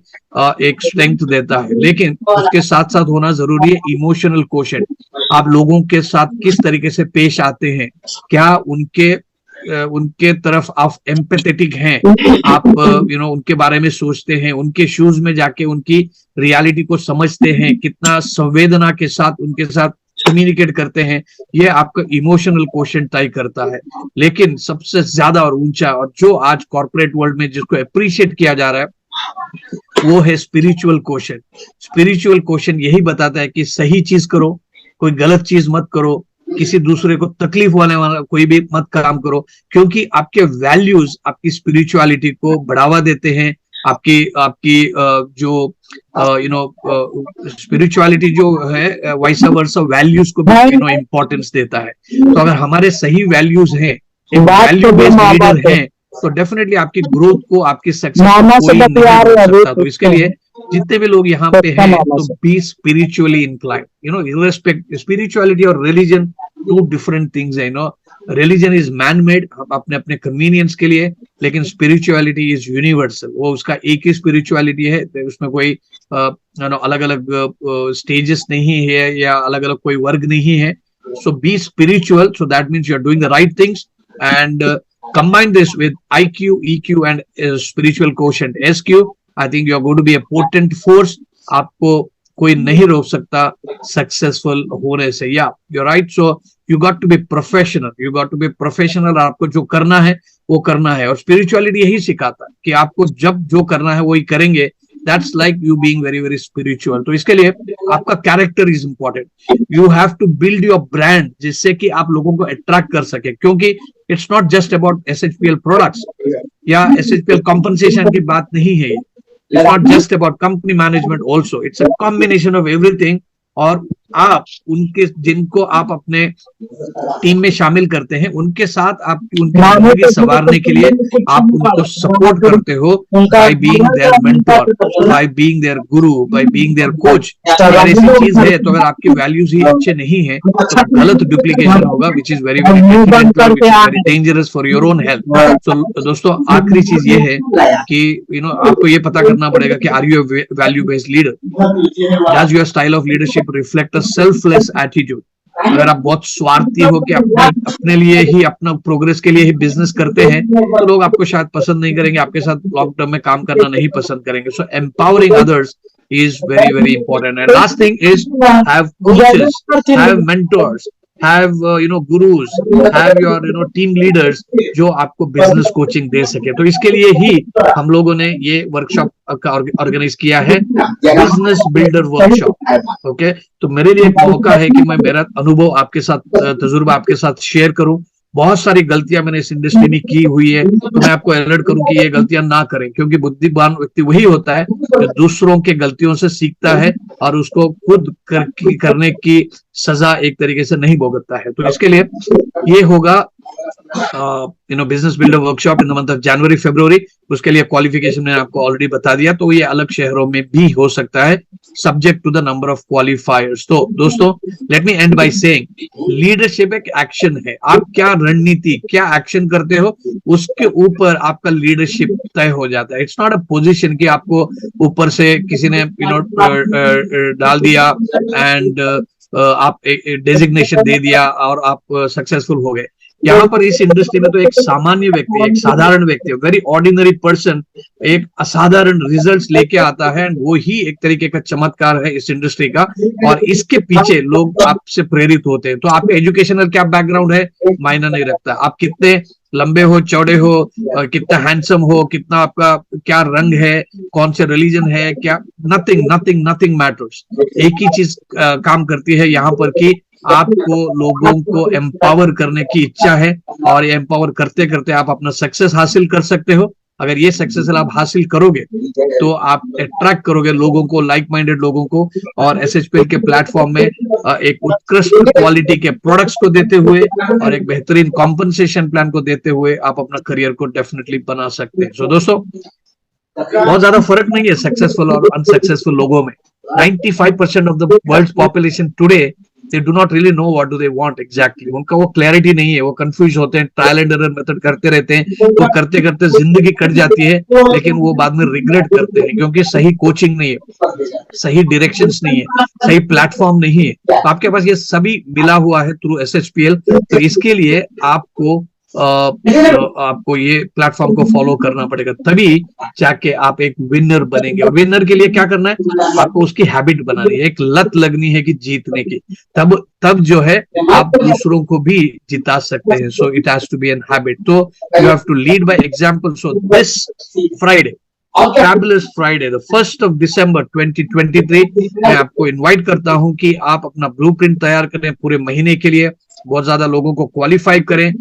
एक स्ट्रेंथ देता है, लेकिन उसके साथ साथ होना जरूरी है इमोशनल क्वोशेंट। आप लोगों के साथ किस तरीके से पेश आते हैं, क्या उनके तरफ आप एम्पैथेटिक हैं, आप उनके बारे में सोचते हैं, उनके शूज में जाके उनकी रियलिटी को समझते हैं, कितना संवेदना के साथ उनके साथ कम्युनिकेट करते हैं, ये आपका इमोशनल क्वोशेंट तय करता है। लेकिन सबसे ज्यादा और ऊंचा, और जो आज कॉर्पोरेट वर्ल्ड में जिसको अप्रिशिएट किया जा रहा है, वो है स्पिरिचुअल क्वोशेंट। स्पिरिचुअल क्वोशेंट यही बताता है कि सही चीज करो, कोई गलत चीज मत करो, किसी दूसरे को तकलीफ वाला कोई भी मत काम करो, क्योंकि आपके वैल्यूज आपकी स्पिरिचुअलिटी को बढ़ावा देते हैं। आपकी जो स्पिरिचुअलिटी जो है वाइस वर्सा वैल्यूज को भी इंपॉर्टेंस देता है। तो अगर हमारे सही वैल्यूज हैं, एक वैल्यू बेस्ड लीडर हैं, तो डेफिनेटली आपकी ग्रोथ को, आपकी सक्सेस को कोई नहीं रोक सकता। तो इसके लिए जितने भी लोग यहाँ पे हैं, तो बी स्पिरिचुअली इंक्लाइंड, इररेस्पेक्ट, स्पिरिचुअलिटी और रिलीजन टू डिफरेंट थिंग्स है, रिलीजन इज मैन मेड, अपने अपने कन्वीनियंस के लिए, लेकिन स्पिरिचुअलिटी इज यूनिवर्सल, वो उसका एक ही स्पिरिचुअलिटी है, उसमें कोई अलग अलग स्टेजेस नहीं है या अलग अलग कोई वर्ग नहीं है. So be spiritual, so that means you're doing the right things, and combine this with IQ, EQ and spiritual quotient SQ. I think you're going to be a potent force. आपको कोई नहीं रोक सकता सक्सेसफुल होने से. या you're right. So you got to be professional. You got to be professional. आपको जो करना है वो करना है, और स्पिरिचुअलिटी यही सिखाता है कि आपको जब जो करना है वही करेंगे. That's like you being very very spiritual. तो इसके लिए आपका character is important. You have to build your brand, जिससे कि आप लोगों को अट्रैक्ट कर सके, क्योंकि it's not just about SHPL products या SHPL कॉम्पनसेशन की बात नहीं है. It's not just about company management also, it's a combination of everything. और आप उनके जिनको आप अपने टीम में शामिल करते हैं, उनके साथ आप उनकी जिंदगी संवारने के लिए आप उनको सपोर्ट करते हो by being there mentor, by being there guru, by being there coach. अगर ऐसी चीज है तो अगर आपके वैल्यूज ही अच्छे नहीं है तो गलत डुप्लीकेशन होगा, which is very very dangerous for your own health. तो दोस्तों आखिरी चीज ये है कि आपको ये पता करना पड़ेगा कि are you a value based leader, does your style of leadership reflect a selfless attitude. अगर आप बहुत स्वार्थी हो कि अपने लिए ही, अपना प्रोग्रेस के लिए ही बिजनेस करते हैं, तो लोग आपको शायद पसंद नहीं करेंगे, आपके साथ लॉन्ग टर्म में काम करना नहीं पसंद करेंगे. So empowering others is very very important. And last thing is have coaches, have mentors, have gurus, have your team leaders जो आपको बिजनेस कोचिंग दे सके. तो इसके लिए ही हम लोगों ने ये वर्कशॉप ऑर्गेनाइज किया है, बिजनेस बिल्डर वर्कशॉप. ओके, तो मेरे लिए एक मौका है कि मैं मेरा अनुभव आपके साथ, तजुर्बा आपके साथ शेयर करूं. बहुत सारी गलतियां मैंने इस इंडस्ट्री में की हुई है, तो मैं आपको अलर्ट करूं कि ये गलतियां ना करें, क्योंकि बुद्धिमान व्यक्ति वही होता है जो दूसरों के गलतियों से सीखता है और उसको खुद करने की सजा एक तरीके से नहीं भुगतता है. तो इसके लिए ये होगा business builder workshop in the month of January February. उसके लिए क्वालिफिकेशन मैंने आपको ऑलरेडी बता दिया, तो ये अलग शहरों में भी हो सकता है, subject to the number of qualifiers. तो दोस्तों let me end by saying, leadership एक एक्शन है. आप क्या रणनीति, क्या एक्शन करते हो, उसके ऊपर आपका लीडरशिप तय हो जाता है. इट्स नॉट अ पोजीशन कि आपको ऊपर से किसी ने डाल दिया एंड आप डेजिग्नेशन दे दिया और आप सक्सेसफुल हो गए. यहाँ पर इस इंडस्ट्री में तो एक सामान्य व्यक्ति, एक साधारण व्यक्ति, वेरी ऑर्डिनरी पर्सन एक असाधारण रिजल्ट्स लेके आता है, वो ही एक तरीके का चमत्कार है इस इंडस्ट्री का, और इसके पीछे लोग आपसे प्रेरित होते हैं. तो आपके एजुकेशनल क्या बैकग्राउंड है मायना नहीं रखता, आप कितने लंबे हो, चौड़े हो, कितना हैंडसम हो, कितना आपका क्या रंग है, कौन से रिलीजन है, क्या, नथिंग मैटर्स. एक ही चीज काम करती है यहाँ पर कि आपको लोगों को एम्पावर करने की इच्छा है, और ये एम्पावर करते करते आप अपना सक्सेस हासिल कर सकते हो. अगर ये सक्सेस आप हासिल करोगे तो आप अट्रैक्ट करोगे लोगों को, लाइक माइंडेड लोगों को, और SHPL के प्लेटफॉर्म में एक उत्कृष्ट क्वालिटी के प्रोडक्ट्स को देते हुए और एक बेहतरीन कॉम्पनसेशन प्लान को देते हुए आप अपना करियर को डेफिनेटली बना सकते हैं. सो दोस्तों बहुत ज्यादा फर्क नहीं है सक्सेसफुल और अनसक्सेसफुल लोगों में. 95% of the world population today they do not really know what do they want exactly. उनका वो क्लैरिटी नहीं है, वो कंफ्यूज होते हैं, ट्रायल एंड एरर मेथड करते रहते हैं, तो करते करते जिंदगी कट जाती है, लेकिन वो बाद में रिग्रेट करते हैं क्योंकि सही कोचिंग नहीं है, सही डायरेक्शंस नहीं है, सही प्लेटफॉर्म नहीं है. तो आपके पास ये सभी मिला हुआ है थ्रू SHPL. तो इसके लिए आपको ये प्लेटफॉर्म को फॉलो करना पड़ेगा, तभी जाके आप एक विनर बनेंगे. और विनर के लिए क्या करना है, आपको उसकी हैबिट बनानी है, एक लत लगनी है कि जीतने की, तब जो है आप दूसरों को भी जिता सकते हैं. So it has to be an habit. तो you have to lead by example. So this Friday, Fabulous Friday, the 1st of December 2023, मैं आपको इनवाइट करता हूं कि आप अपना ब्लूप्रिंट तैयार करें पूरे महीने के लिए, बहुत ज्यादा लोगों को क्वालिफाई करें,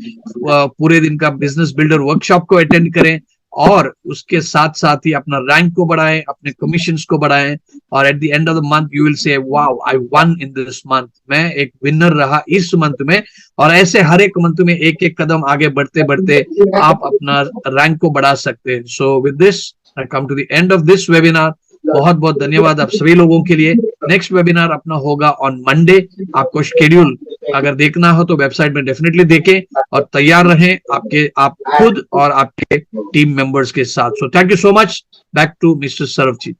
पूरे दिन का बिजनेस बिल्डर वर्कशॉप को अटेंड करें, और उसके साथ साथ ही अपना रैंक को बढ़ाएं, अपने कमीशंस को बढ़ाएं, और at the end of the month you will say wow I one in this month, मैं एक विनर रहा इस मंथ में. और ऐसे हर एक मंथ में एक एक कदम आगे बढ़ते बढ़ते आप अपना रैंक को बढ़ा सकते हैं. So with this I come to the end of this webinar. बहुत बहुत धन्यवाद आप सभी लोगों के लिए। नेक्स्ट वेबिनार अपना होगा ऑन मंडे। आपको शेड्यूल अगर देखना हो तो वेबसाइट में डेफिनेटली देखें और तैयार रहें आप खुद और आपके टीम मेंबर्स के साथ। So thank you so much. Back to mister Sarvajeet.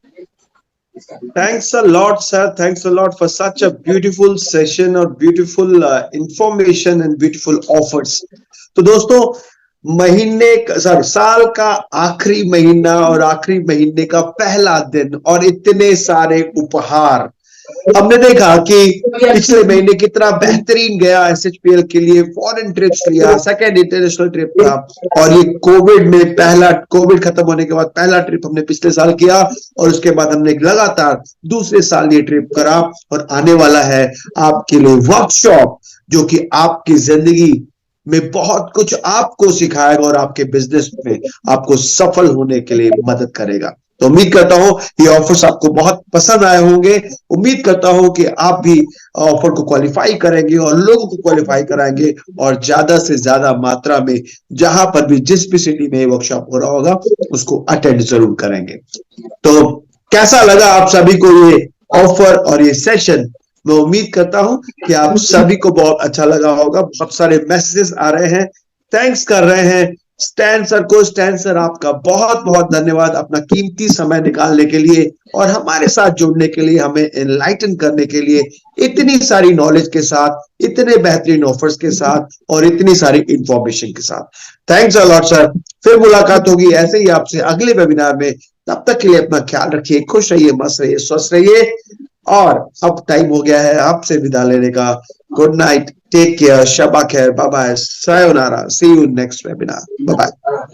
Thanks a lot, sir. Thanks a lot for such a beautiful session और beautiful information and beautiful offers. तो दोस्तों, साल का आखिरी महीना और आखिरी महीने का पहला दिन और इतने सारे उपहार। हमने देखा कि पिछले महीने कितना बेहतरीन गया एसएचपीएल के लिए। फॉरेन ट्रिप्स लिया, सेकंड इंटरनेशनल ट्रिप था, और ये कोविड खत्म होने के बाद पहला ट्रिप हमने पिछले साल किया, और उसके बाद हमने लगातार दूसरे साल ये ट्रिप करा। और आने वाला है आपके लिए वर्कशॉप, जो कि आपकी जिंदगी में बहुत कुछ आपको सिखाएगा और आपके बिजनेस में आपको सफल होने के लिए मदद करेगा। तो उम्मीद करता हूं ये ऑफर्स आपको बहुत पसंद आए होंगे। उम्मीद करता हूं कि आप भी ऑफर को क्वालिफाई करेंगे और लोगों को क्वालिफाई कराएंगे, और ज्यादा से ज्यादा मात्रा में जहां पर भी जिस भी सिटी में वर्कशॉप हो रहा होगा उसको अटेंड जरूर करेंगे। तो कैसा लगा आप सभी को ये ऑफर और ये सेशन? मैं उम्मीद करता हूं कि आप सभी को बहुत अच्छा लगा होगा। बहुत सारे मैसेजेस आ रहे हैं, थैंक्स कर रहे हैं स्टैन सर को। स्टैन सर, आपका बहुत बहुत धन्यवाद अपना कीमती समय निकालने के लिए और हमारे साथ जुड़ने के लिए, हमें एनलाइटन करने के लिए, इतनी सारी नॉलेज के साथ, इतने बेहतरीन ऑफर्स के साथ और इतनी सारी इंफॉर्मेशन के साथ। Thanks a lot sir. फिर मुलाकात होगी ऐसे ही आपसे अगले वेबिनार में। तब तक के लिए अपना ख्याल रखिए, खुश रहिए, मस्त रहिए, स्वस्थ रहिए। और अब टाइम हो गया है आपसे विदा लेने का। गुड नाइट, टेक केयर, शबा खैर, बाय बाय, सायोनारा, see you next webinar, bye bye.